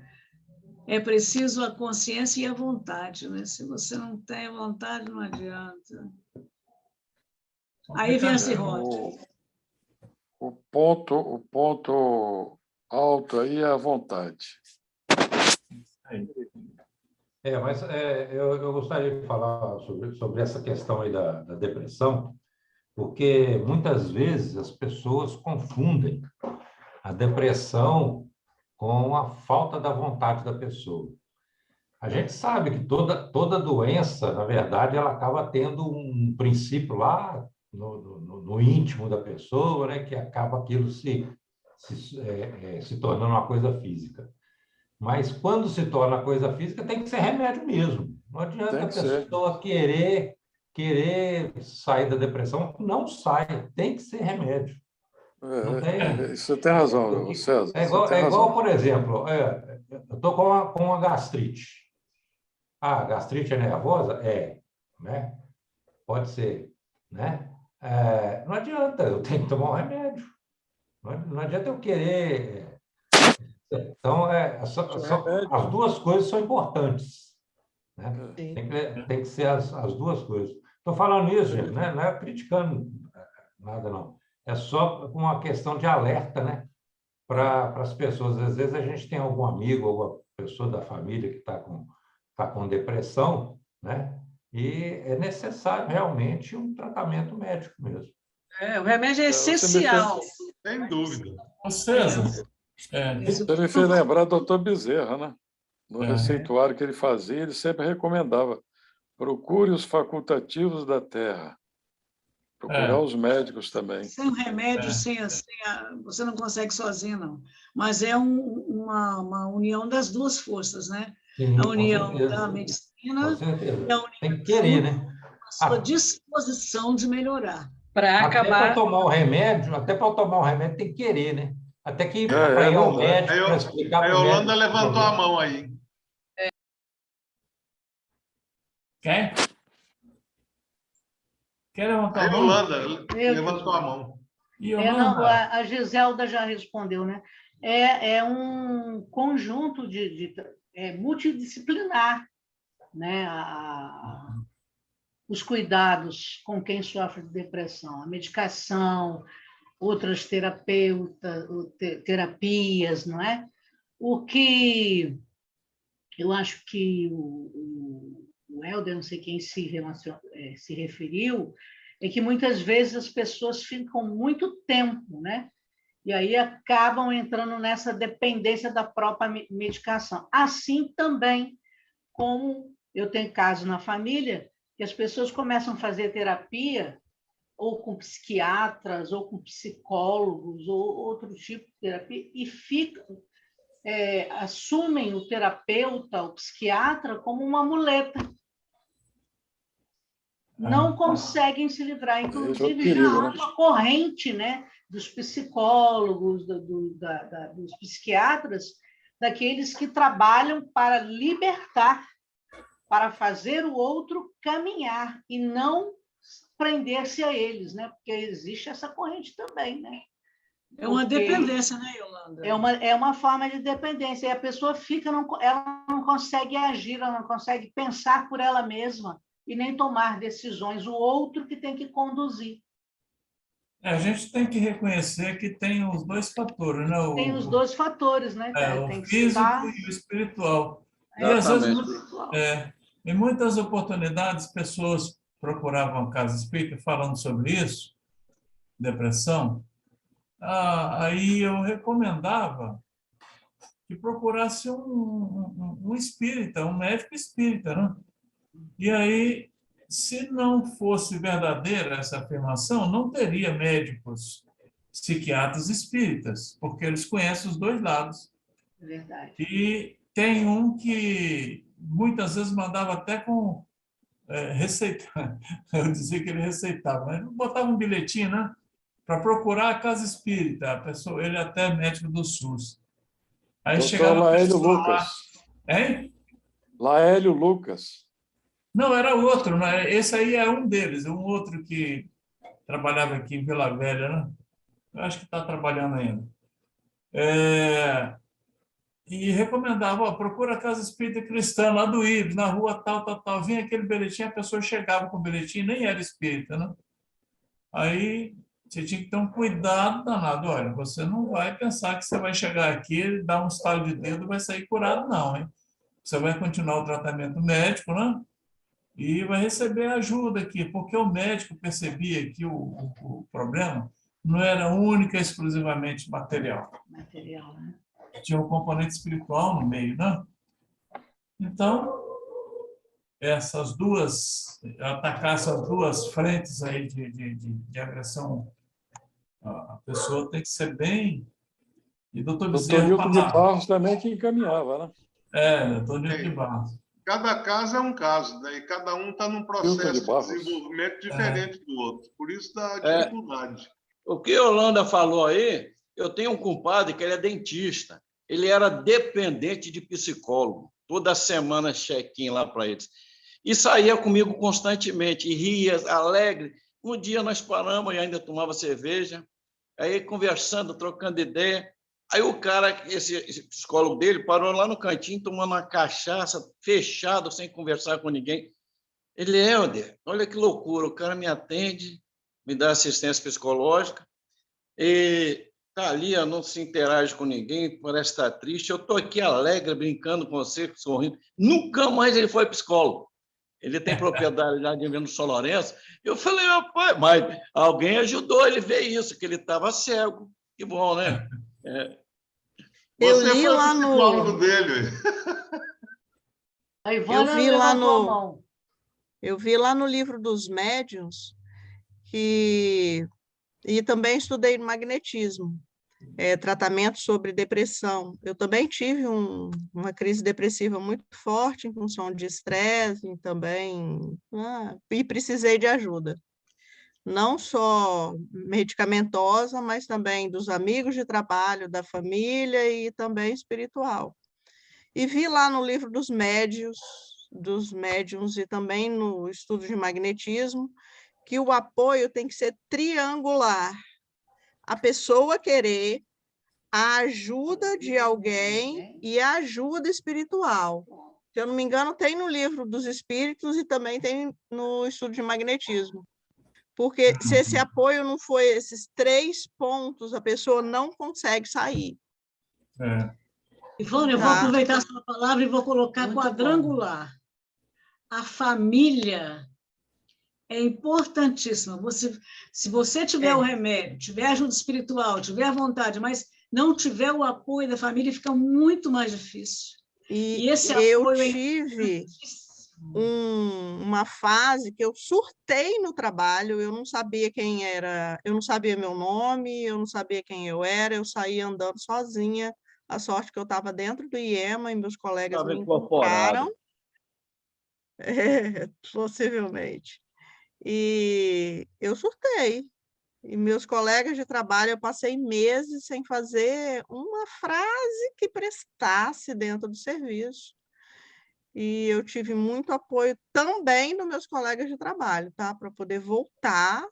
Speaker 2: é preciso a consciência e a vontade, né? Se você não tem vontade, não adianta. Aí vem a cirrose.
Speaker 5: O ponto alto aí é a vontade.
Speaker 6: Mas eu gostaria de falar sobre essa questão aí da depressão, porque muitas vezes as pessoas confundem a depressão com a falta da vontade da pessoa. A gente sabe que toda doença, na verdade, ela acaba tendo um princípio lá no íntimo da pessoa, né, que acaba aquilo se tornando uma coisa física. Mas quando se torna coisa física, tem que ser remédio mesmo. Não adianta a pessoa querer sair da depressão, não sai, tem que ser remédio.
Speaker 5: Você tem razão, César.
Speaker 6: É igual, por exemplo, eu estou com uma gastrite. A gastrite é nervosa? Né? Pode ser, né? Não adianta, eu tenho que tomar um remédio. Não adianta eu querer... Então, as duas coisas são importantes, né? Tem que ser as duas coisas. Estou falando isso, gente, né? Não é criticando nada, não. É só uma questão de alerta, né? Para as pessoas. Às vezes a gente tem algum amigo, alguma pessoa da família que está com depressão, né? E é necessário realmente um tratamento médico mesmo.
Speaker 9: O remédio é essencial.
Speaker 7: Sem dúvida.
Speaker 1: Ô, César,
Speaker 5: Você me fez lembrar do Dr. Bezerra, né? No receituário que ele fazia, ele sempre recomendava: procure os facultativos da terra. Procurar os médicos também.
Speaker 2: Sem o remédio, você não consegue sozinho, não. Mas é uma união das duas forças, né?
Speaker 6: Sim,
Speaker 2: a união da medicina e a união tem que querer, né? A sua disposição de melhorar.
Speaker 9: Para acabar...
Speaker 6: Até para tomar o remédio tem que querer, né? Até que para ir ao médico para explicar para o médico.
Speaker 7: A Yolanda levantou a mão aí.
Speaker 1: Quem? Quer levantar a mão?
Speaker 7: Yolanda levantou a mão.
Speaker 8: Não, a Giselda já respondeu, né? É um conjunto multidisciplinar, né? Os cuidados com quem sofre de depressão, a medicação, outras terapias, não é? O que eu acho que o Helder, não sei quem se referiu, é que muitas vezes as pessoas ficam muito tempo, né? E aí acabam entrando nessa dependência da própria medicação. Assim também como eu tenho casos na família que as pessoas começam a fazer terapia ou com psiquiatras, ou com psicólogos, ou outro tipo de terapia, e assumem o terapeuta, o psiquiatra, como uma muleta. Não conseguem se livrar. Inclusive, já há uma corrente, né, dos psicólogos, dos psiquiatras, daqueles que trabalham para libertar, para fazer o outro caminhar e não prender-se a eles, né? Porque existe essa corrente também, né?
Speaker 2: É uma dependência, né, Yolanda?
Speaker 8: É uma forma de dependência. E a pessoa ela não consegue agir, ela não consegue pensar por ela mesma e nem tomar decisões. O outro que tem que conduzir.
Speaker 1: A gente tem que reconhecer que tem os dois fatores, né?
Speaker 8: Tem os dois fatores, né?
Speaker 1: O físico e o espiritual. E às vezes, em muitas oportunidades, pessoas procuravam a casa espírita falando sobre isso, depressão. Aí eu recomendava que procurasse um espírita, um médico espírita, né? E aí, se não fosse verdadeira essa afirmação, não teria médicos psiquiatras espíritas, porque eles conhecem os dois lados.
Speaker 8: Verdade.
Speaker 1: E tem um que muitas vezes mandava até com receitar. Eu dizia que ele receitava, mas botava um bilhetinho, né? Para procurar a casa espírita. A pessoa, ele até é médico do SUS. Aí chegava
Speaker 5: Laélio Lucas.
Speaker 1: Hein?
Speaker 5: Laélio Lucas.
Speaker 1: Não, era outro. Né? Esse aí é um deles. Um outro que trabalhava aqui em Vila Velha, né? Eu acho que está trabalhando ainda. E recomendava, procura a casa espírita cristã lá do Ibis, na rua tal. Vinha aquele bilhetinho, a pessoa chegava com o bilhetinho, nem era espírita, né? Aí você tinha que ter um cuidado danado. Olha, você não vai pensar que você vai chegar aqui, dar um estalo de dedo e vai sair curado, não, hein? Você vai continuar o tratamento médico, né? E vai receber ajuda aqui, porque o médico percebia que o problema não era única e exclusivamente material.
Speaker 8: Material, né?
Speaker 1: Tinha um componente espiritual no meio, né? Então, atacar essas duas frentes aí de agressão, a pessoa tem que ser bem... E doutor Bezerra
Speaker 5: Newton de Barros também que encaminhava, né?
Speaker 1: Doutor Newton de Barros.
Speaker 7: Cada caso é um caso, né? E cada um está num processo de desenvolvimento diferente do outro. Por isso dá dificuldade.
Speaker 4: O que a Yolanda falou aí, eu tenho um compadre que ele é dentista. Ele era dependente de psicólogo. Toda semana check-in lá para eles. E saía comigo constantemente, e ria, alegre. Um dia nós paramos e ainda tomava cerveja. Aí, conversando, trocando ideia, aí o cara, esse psicólogo dele, parou lá no cantinho, tomando uma cachaça, fechado, sem conversar com ninguém. Ele, Helder, olha que loucura, o cara me atende, me dá assistência psicológica, e está ali, não se interage com ninguém, parece estar triste. Eu estou aqui alegre, brincando com você, sorrindo. Nunca mais ele foi psicólogo. Ele tem propriedade lá de no São Lourenço. Eu falei, rapaz, mas alguém ajudou ele a ver isso, que ele estava cego. Que bom, né?
Speaker 7: Você foi o psicólogo dele.
Speaker 8: A Ivana levantou a mão.
Speaker 10: Eu vi lá no livro dos médiuns que... E também estudei magnetismo, tratamento sobre depressão. Eu também tive uma crise depressiva muito forte em função de estresse e também... e precisei de ajuda. Não só medicamentosa, mas também dos amigos de trabalho, da família e também espiritual. E vi lá no livro dos médiuns e também no estudo de magnetismo, que o apoio tem que ser triangular. A pessoa querer, a ajuda de alguém e a ajuda espiritual. Se eu não me engano, tem no livro dos espíritos e também tem no estudo de magnetismo. Porque se esse apoio não for esses 3 pontos, a pessoa não consegue sair.
Speaker 2: Ivone, eu vou aproveitar a sua palavra e vou colocar muito quadrangular. Bom. A família é importantíssima. Se você tiver o remédio, tiver ajuda espiritual, tiver a vontade, mas não tiver o apoio da família, fica muito mais difícil.
Speaker 10: E esse apoio eu tive uma fase que eu surtei no trabalho, eu não sabia quem era, eu não sabia meu nome, eu não sabia quem eu era, eu saía andando sozinha, a sorte que eu estava dentro do IEMA e meus colegas me encontraram. Possivelmente. E eu surtei. E meus colegas de trabalho, eu passei meses sem fazer uma frase que prestasse dentro do serviço. E eu tive muito apoio também dos meus colegas de trabalho, tá? Para poder voltar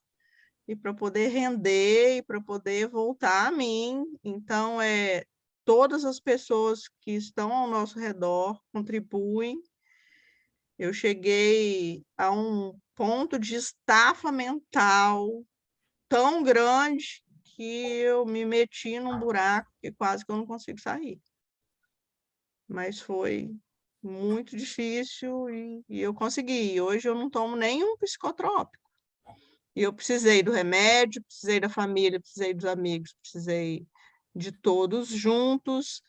Speaker 10: e para poder render e para poder voltar a mim. Então, todas as pessoas que estão ao nosso redor contribuem. Eu cheguei a um ponto de estafa mental tão grande que eu me meti num buraco que quase que eu não consigo sair. Mas foi muito difícil e eu consegui. Hoje eu não tomo nenhum psicotrópico. E eu precisei do remédio, precisei da família, precisei dos amigos, precisei de todos juntos.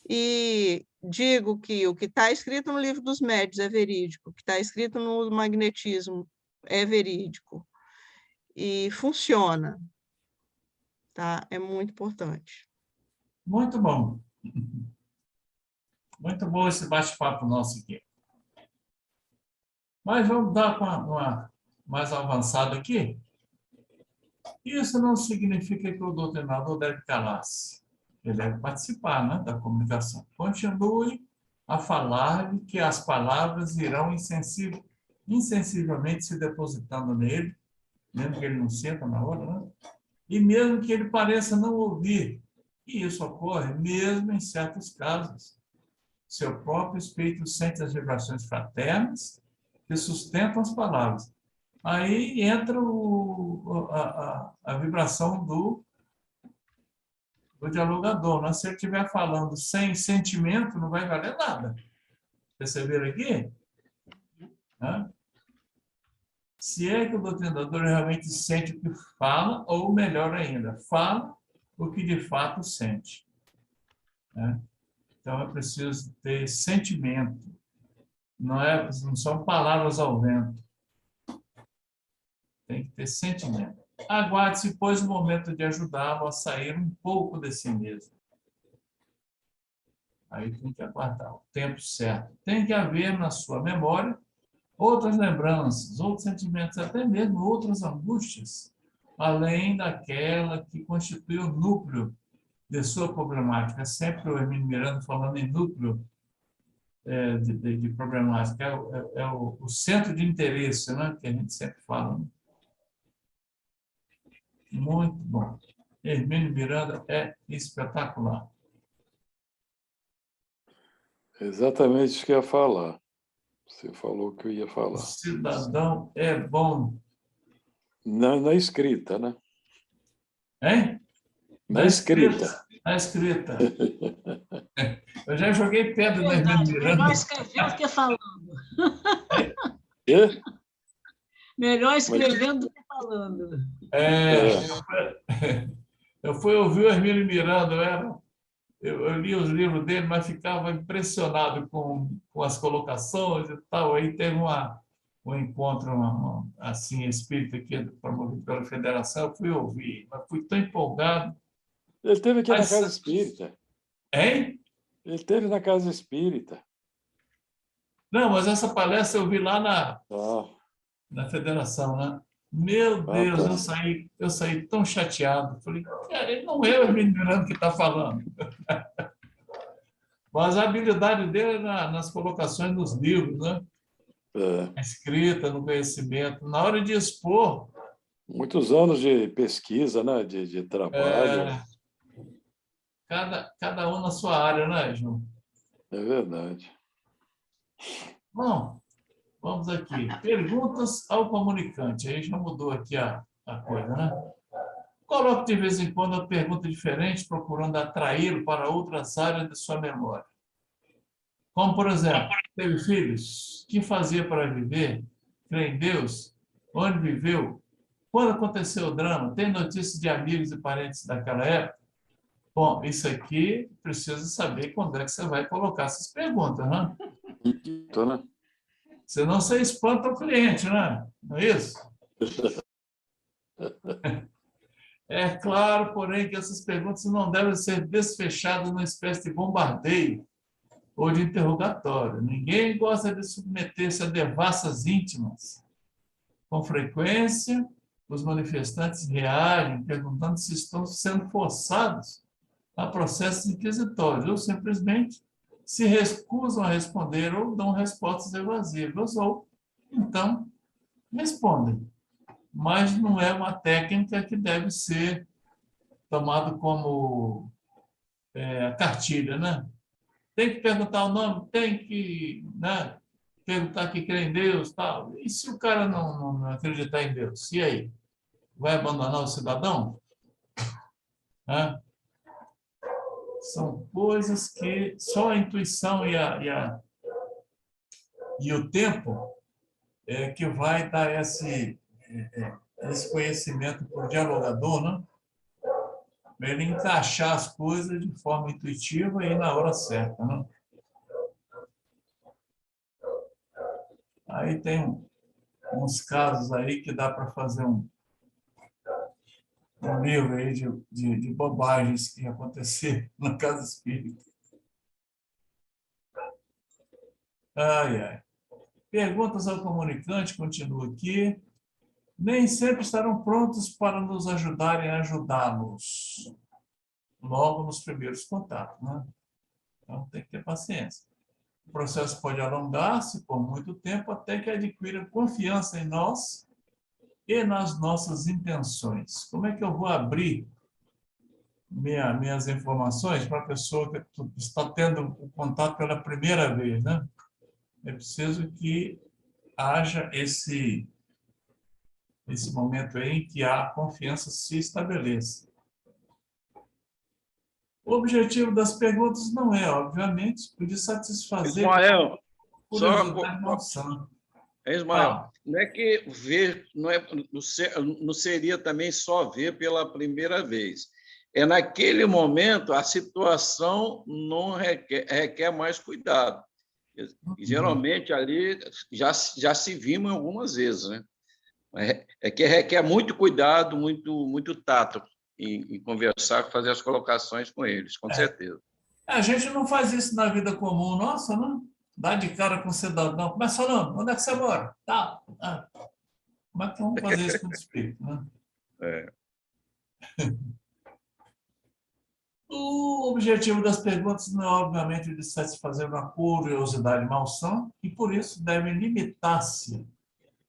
Speaker 10: E digo que o que está escrito no livro dos médiuns é verídico, o que está escrito no magnetismo é verídico e funciona, tá? É muito importante.
Speaker 1: Muito bom. Muito bom esse bate-papo nosso aqui. Mas vamos dar uma mais avançada aqui. Isso não significa que o doutrinador deve calar-se. Ele deve participar, né, da comunicação. Continue a falar que as palavras irão insensivelmente se depositando nele, mesmo que ele não sinta na hora, né? E mesmo que ele pareça não ouvir. E isso ocorre mesmo em certos casos. Seu próprio espírito sente as vibrações fraternas que sustentam as palavras. Aí entra a vibração do dialogador. Né? Se ele estiver falando sem sentimento, não vai valer nada. Perceberam aqui? Né? Se é que o doutrinador realmente sente o que fala, ou melhor ainda, fala o que de fato sente. Né? Então, é preciso ter sentimento. Não são palavras ao vento. Tem que ter sentimento. Aguarde-se, pois, o momento de ajudá-lo a sair um pouco de si mesmo. Aí tem que aguardar o tempo certo. Tem que haver na sua memória outras lembranças, outros sentimentos, até mesmo outras angústias, além daquela que constitui o núcleo de sua problemática. Sempre o Hermínio Miranda falando em núcleo de problemática. É o centro de interesse, né, que a gente sempre fala. Né? Muito bom. Hermínio Miranda é espetacular.
Speaker 5: Exatamente isso que eu ia falar. Você falou que eu ia falar.
Speaker 1: O cidadão é bom.
Speaker 5: Na escrita, né?
Speaker 1: Hein?
Speaker 5: Na escrita.
Speaker 1: Na escrita. Eu já joguei pedra no
Speaker 2: Verdade,
Speaker 1: Hermínio Miranda.
Speaker 2: melhor escrevendo do que falando.
Speaker 5: Quê?
Speaker 2: Melhor escrevendo do que falando.
Speaker 1: Eu fui ouvir o Hermínio Miranda, eu li os livros dele, mas ficava impressionado com as colocações e tal. Aí teve um encontro assim, espírita aqui, promovido pela Federação, eu fui ouvir, mas fui tão empolgado.
Speaker 5: Ele esteve aqui na Casa Espírita.
Speaker 1: Hein?
Speaker 5: Ele esteve na Casa Espírita.
Speaker 1: Não, mas essa palestra eu vi lá na Federação, né? Meu Deus,
Speaker 5: tá.
Speaker 1: eu saí tão chateado. Falei, cara, ele não é o Hermínio Miranda que está falando. Mas a habilidade dele é nas colocações nos livros, né? A escrita, no conhecimento. Na hora de expor...
Speaker 5: Muitos anos de pesquisa, né? De trabalho.
Speaker 1: Cada um na sua área, né, João?
Speaker 5: É verdade.
Speaker 1: Bom, vamos aqui. Perguntas ao comunicante. Aí já mudou aqui a coisa, né? Coloque de vez em quando uma pergunta diferente, procurando atraí-lo para outras áreas de sua memória. Como, por exemplo, teve filhos? O que fazia para viver? Crê em Deus? Onde viveu? Quando aconteceu o drama? Tem notícias de amigos e parentes daquela época? Bom, isso aqui precisa saber quando é que você vai colocar essas perguntas, né? Senão você espanta o cliente, né? Não é isso? É claro, porém, que essas perguntas não devem ser desfechadas numa espécie de bombardeio ou de interrogatório. Ninguém gosta de submeter-se a devassas íntimas. Com frequência, os manifestantes reagem perguntando se estão sendo forçados a processos inquisitórios ou simplesmente se recusam a responder ou dão respostas evasivas ou, então, respondem. Mas não é uma técnica que deve ser tomada como cartilha, né? Tem que perguntar o nome, tem que, né, perguntar que crê em Deus, tal. E se o cara não acreditar em Deus? E aí? Vai abandonar o cidadão? Né? São coisas que só a intuição e o tempo que vai dar esse conhecimento para o dialogador, né? Para ele encaixar as coisas de forma intuitiva e na hora certa. Né? Aí tem uns casos aí que dá para fazer um livro aí de bobagens que aconteceram na Casa Espírita. Ai, ai. Perguntas ao comunicante, continua aqui. Nem sempre estarão prontos para nos ajudarem a ajudá-los. Logo nos primeiros contatos, né? Então, tem que ter paciência. O processo pode alongar-se por muito tempo até que adquira confiança em nós e nas nossas intenções. Como é que eu vou abrir minhas informações para a pessoa que está tendo o contato pela primeira vez, né? É preciso que haja esse momento aí em que a confiança se estabeleça. O objetivo das perguntas não é, obviamente, o de satisfazer
Speaker 4: Ismael,
Speaker 1: curiosidade malsã.
Speaker 4: Ismael, não é que ver, não seria também só ver pela primeira vez. É naquele momento a situação não requer mais cuidado. E, geralmente ali já se vimos algumas vezes, né? É que requer muito cuidado, muito tato em conversar, fazer as colocações com eles, com certeza.
Speaker 1: A gente não faz isso na vida comum nossa, não? Dá de cara com o cidadão. Como é seu nome? Onde é que você mora? Tá. Como é que vamos fazer isso com o espírito, né? O objetivo das perguntas não é, obviamente, de satisfazer uma curiosidade malsã e, por isso, devem limitar-se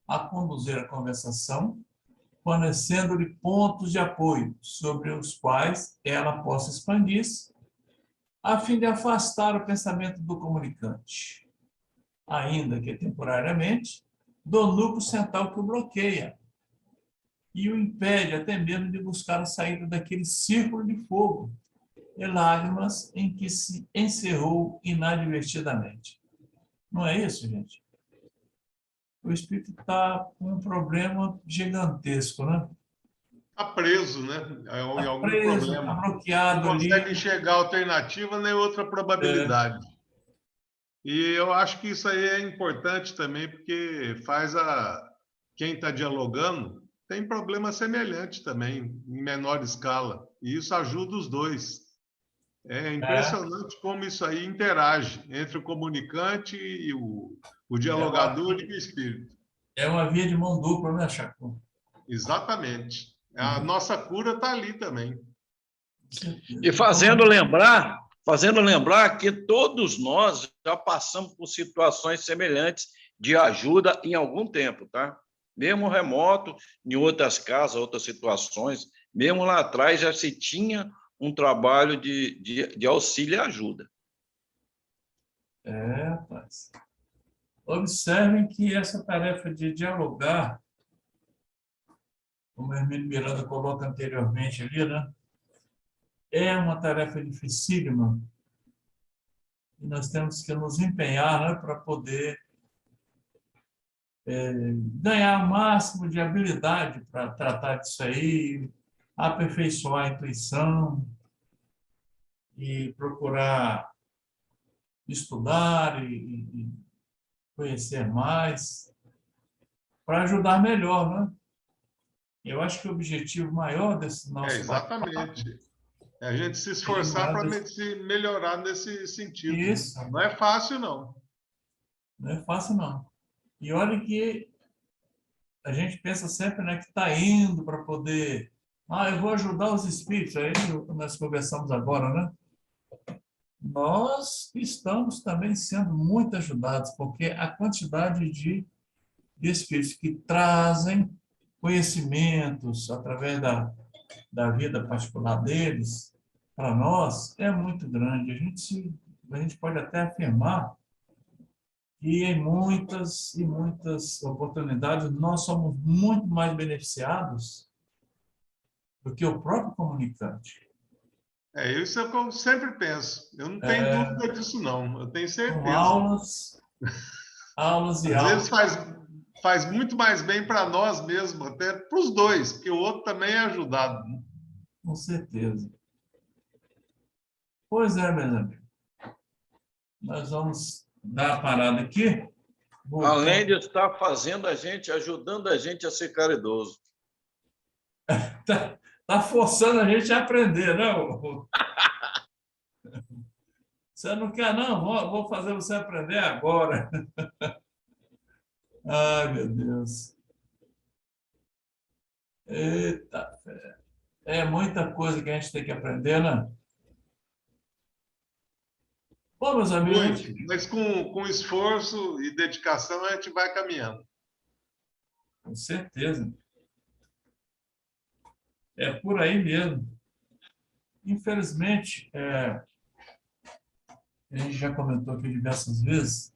Speaker 1: a conduzir a conversação fornecendo-lhe pontos de apoio sobre os quais ela possa expandir-se, a fim de afastar o pensamento do comunicante, ainda que temporariamente, do núcleo central que o bloqueia e o impede até mesmo de buscar a saída daquele círculo de fogo e lágrimas em que se encerrou inadvertidamente. Não é isso, gente? O espírito está com um problema gigantesco, né?
Speaker 7: Está preso, né? Em
Speaker 1: Está
Speaker 7: algum
Speaker 1: preso, está
Speaker 7: problema.
Speaker 1: bloqueado
Speaker 7: Não
Speaker 1: ali.
Speaker 7: consegue enxergar alternativa nem outra probabilidade. E eu acho que isso aí é importante também, porque quem está dialogando tem problema semelhante também, em menor escala. E isso ajuda os dois. É impressionante como isso aí interage entre o comunicante e o dialogador e o espírito.
Speaker 1: É uma via de mão dupla, né, Chaco?
Speaker 7: Exatamente. A nossa cura está ali também.
Speaker 4: E fazendo lembrar que todos nós já passamos por situações semelhantes de ajuda em algum tempo, tá? Mesmo remoto, em outras casas, outras situações, mesmo lá atrás já se tinha um trabalho de auxílio e ajuda.
Speaker 1: Rapaz. Observem que essa tarefa de dialogar, como o Hermínio Miranda coloca anteriormente ali, né? É uma tarefa dificílima e nós temos que nos empenhar, né, para poder ganhar o máximo de habilidade para tratar disso aí, aperfeiçoar a intuição e procurar estudar e conhecer mais para ajudar melhor, né? Eu acho que o objetivo maior desse nosso
Speaker 7: exatamente. É a gente se esforçar para se melhorar nesse sentido.
Speaker 1: Isso.
Speaker 7: Não é fácil, não.
Speaker 1: Não é fácil, não. E olha que a gente pensa sempre, né, que está indo para poder... eu vou ajudar os espíritos. Aí nós conversamos agora, né? Nós estamos também sendo muito ajudados, porque a quantidade de espíritos que trazem conhecimentos através da vida particular deles para nós é muito grande. A gente pode até afirmar que em muitas e muitas oportunidades nós somos muito mais beneficiados do que o próprio comunicante.
Speaker 7: Isso é o que eu sempre penso. Eu não tenho dúvida disso, não. Eu tenho certeza.
Speaker 1: Com aulas e aulas.
Speaker 7: Às vezes faz muito mais bem para nós mesmos, até para os dois, porque o outro também é ajudado.
Speaker 1: Com certeza. Pois é, meus amigos. Nós vamos dar a parada aqui.
Speaker 4: Além de estar ajudando a gente a ser caridoso.
Speaker 1: Tá forçando a gente a aprender, não? Você não quer, não? Vou fazer você aprender agora. Ai, meu Deus. Eita, é muita coisa que a gente tem que aprender, né? Bom, meus amigos...
Speaker 7: Mas com esforço e dedicação a gente vai caminhando.
Speaker 1: Com certeza. É por aí mesmo. Infelizmente, a gente já comentou aqui diversas vezes,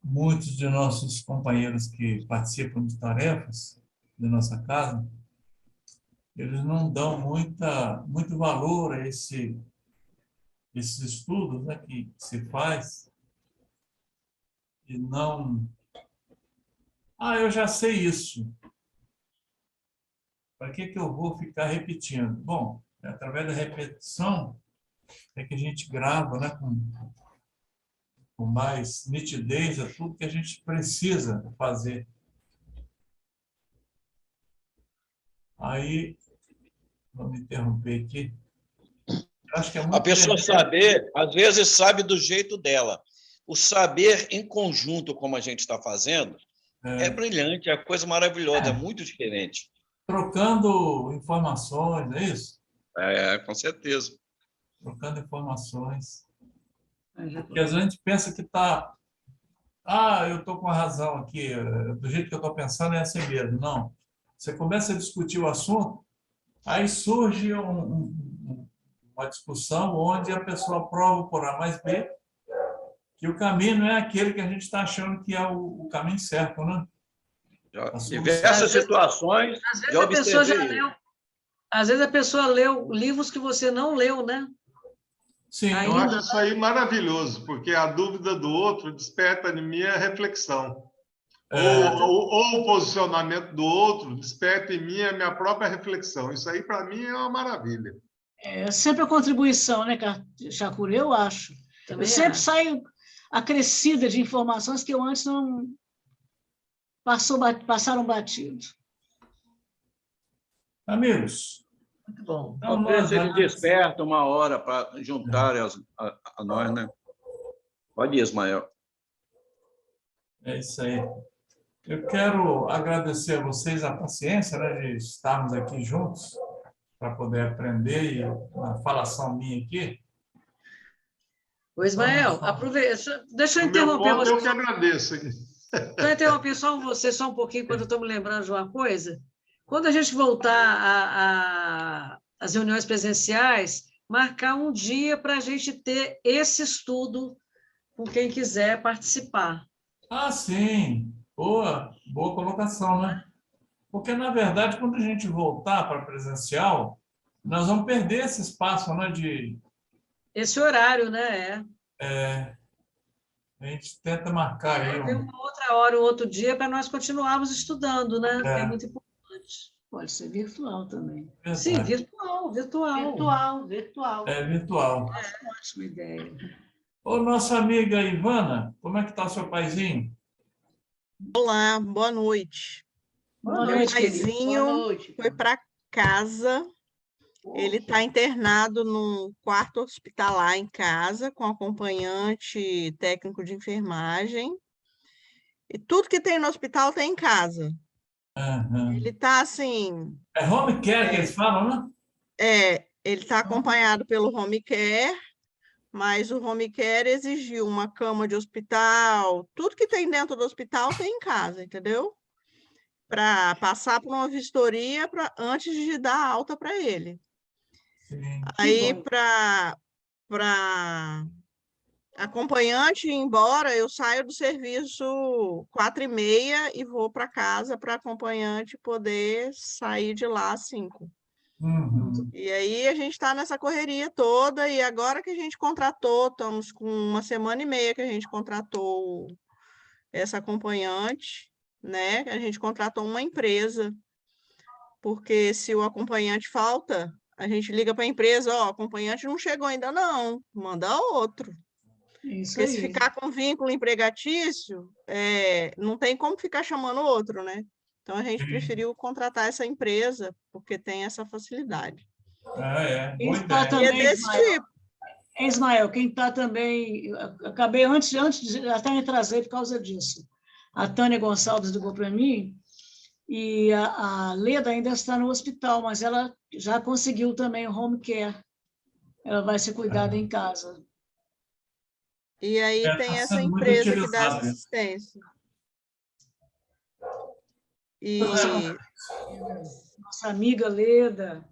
Speaker 1: muitos de nossos companheiros que participam de tarefas da nossa casa, eles não dão muito valor a esses estudos, né, que se faz e não... eu já sei isso. Para que eu vou ficar repetindo? Bom, através da repetição é que a gente grava, né, com mais nitidez tudo que a gente precisa fazer. Aí, vamos interromper aqui. Eu acho que é muito
Speaker 4: a pessoa saber, às vezes sabe do jeito dela. O saber em conjunto, como a gente está fazendo, é brilhante, é coisa maravilhosa, é muito diferente.
Speaker 1: Trocando informações, é isso?
Speaker 4: Com certeza.
Speaker 1: Trocando informações. Porque às vezes a gente pensa que está... eu estou com a razão aqui, do jeito que eu estou pensando é assim mesmo. Não. Você começa a discutir o assunto, aí surge uma discussão onde a pessoa prova por A mais B que o caminho não é aquele que a gente está achando que é o caminho certo, né?
Speaker 4: Diversas situações, já observei.
Speaker 9: Às vezes a pessoa leu livros que você não leu, né?
Speaker 7: Sim, eu acho isso aí maravilhoso, porque a dúvida do outro desperta em mim a reflexão. Ou o posicionamento do outro desperta em mim a minha própria reflexão. Isso aí, para mim, é uma maravilha.
Speaker 2: É sempre a contribuição, né, Chacura? Eu acho.
Speaker 9: Também
Speaker 2: eu sempre saio acrescida de informações que eu antes não passaram batido.
Speaker 1: Amigos.
Speaker 4: Muito bom. Talvez ele desperta uma hora para juntar a nós, né? Pode ir, Ismael.
Speaker 1: É isso aí. Eu quero agradecer a vocês a paciência, né, de estarmos aqui juntos para poder aprender e uma falação minha aqui.
Speaker 9: Ô, Ismael, aproveita. Deixa eu interromper você.
Speaker 7: Eu que agradeço.
Speaker 9: Deixa eu interromper só um pouquinho, quando eu estou me lembrando de uma coisa. Quando a gente voltar às reuniões presenciais, marcar um dia para a gente ter esse estudo com quem quiser participar.
Speaker 1: Ah, sim. Boa colocação, né? Porque, na verdade, quando a gente voltar para presencial, nós vamos perder esse espaço, né,
Speaker 9: esse horário, né?
Speaker 1: A gente tenta marcar aí.
Speaker 9: Uma outra hora, um outro dia, para nós continuarmos estudando, né? É muito importante.
Speaker 2: Pode ser virtual também.
Speaker 1: Verdade.
Speaker 9: Sim, virtual.
Speaker 1: É virtual.
Speaker 2: É uma ótima ideia.
Speaker 1: Ô, nossa amiga Ivana, como é que está o seu paizinho?
Speaker 10: Olá, boa noite.
Speaker 2: Boa
Speaker 10: Meu
Speaker 2: noite,
Speaker 10: paizinho foi para casa. Ele está internado num quarto hospitalar em casa, com acompanhante técnico de enfermagem. E tudo que tem no hospital tem em casa.
Speaker 1: Uhum.
Speaker 10: Ele está assim...
Speaker 1: É home care que eles falam, né?
Speaker 10: Ele está acompanhado pelo home care, mas o home care exigiu uma cama de hospital, tudo que tem dentro do hospital tem em casa, entendeu? Para passar por uma vistoria antes de dar alta para ele.
Speaker 1: Sim.
Speaker 10: Aí, para acompanhante ir embora, eu saio do serviço 4h30 e vou para casa para acompanhante poder sair de lá às 5h.
Speaker 1: Uhum.
Speaker 10: E aí a gente está nessa correria toda, e agora que a gente contratou, estamos com 1h30 que a gente contratou essa acompanhante, né? A gente contratou uma empresa, porque se o acompanhante falta, a gente liga para a empresa, o acompanhante não chegou ainda não, manda outro.
Speaker 2: Isso
Speaker 10: porque
Speaker 2: aí.
Speaker 10: se ficar com vínculo empregatício, não tem como ficar chamando outro, né? Então, a gente preferiu contratar essa empresa, porque tem essa facilidade.
Speaker 2: Quem está também, Ismael, quem está também... Acabei antes de até me trazer por causa disso. A Tânia Gonçalves ligou para mim, e a Leda ainda está no hospital, mas ela já conseguiu também o home care. Ela vai ser cuidada em casa.
Speaker 10: E aí tem essa empresa que dá assistência. E
Speaker 2: nossa amiga Leda.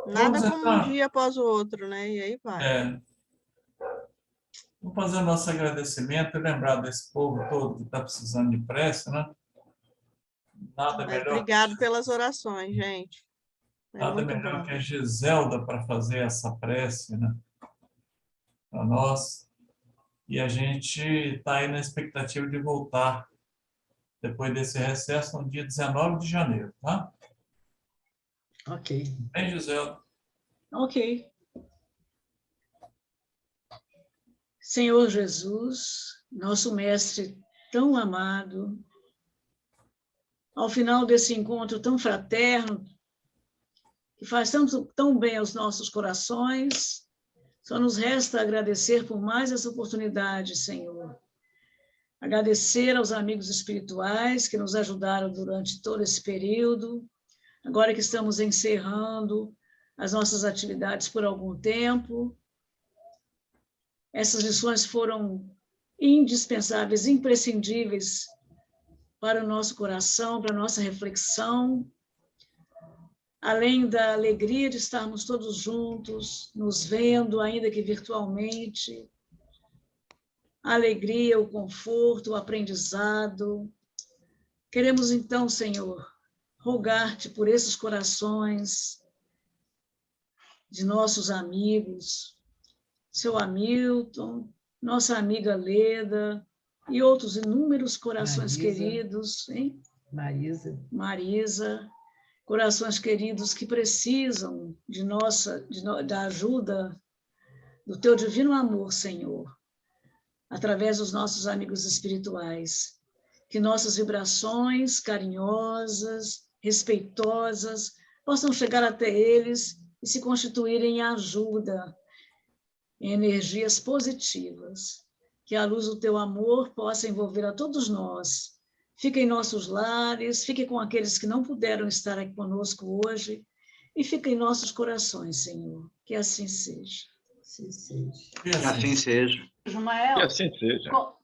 Speaker 10: Nada como um dia após o outro, né? E aí vai.
Speaker 1: Vamos fazer o nosso agradecimento e lembrar desse povo todo que está precisando de prece, né? Nada melhor.
Speaker 10: Obrigado pelas orações, gente.
Speaker 1: Nada melhor que a Giselda para fazer essa prece, né? Para nós. E a gente está aí na expectativa de voltar depois desse recesso no dia 19 de janeiro, tá?
Speaker 2: Ok.
Speaker 1: Bem, Giselda?
Speaker 2: Ok. Senhor Jesus, nosso mestre tão amado, ao final desse encontro tão fraterno, que faz tão bem aos nossos corações, só nos resta agradecer por mais essa oportunidade, Senhor. Agradecer aos amigos espirituais que nos ajudaram durante todo esse período, agora que estamos encerrando as nossas atividades por algum tempo. Essas lições foram indispensáveis, imprescindíveis para o nosso coração, para a nossa reflexão, além da alegria de estarmos todos juntos, nos vendo, ainda que virtualmente, a alegria, o conforto, o aprendizado. Queremos então, Senhor, rogar-te por esses corações de nossos amigos, seu Hamilton, nossa amiga Leda e outros inúmeros corações queridos, hein? Marisa, corações queridos que precisam da ajuda do teu divino amor, Senhor, através dos nossos amigos espirituais. Que nossas vibrações carinhosas, respeitosas, possam chegar até eles e se constituírem em ajuda, em energias positivas. Que a luz do teu amor possa envolver a todos nós. Fique em nossos lares, fique com aqueles que não puderam estar aqui conosco hoje e fique em nossos corações, Senhor. Que assim seja.
Speaker 3: Que assim seja.
Speaker 8: Ismael,
Speaker 5: Que assim seja.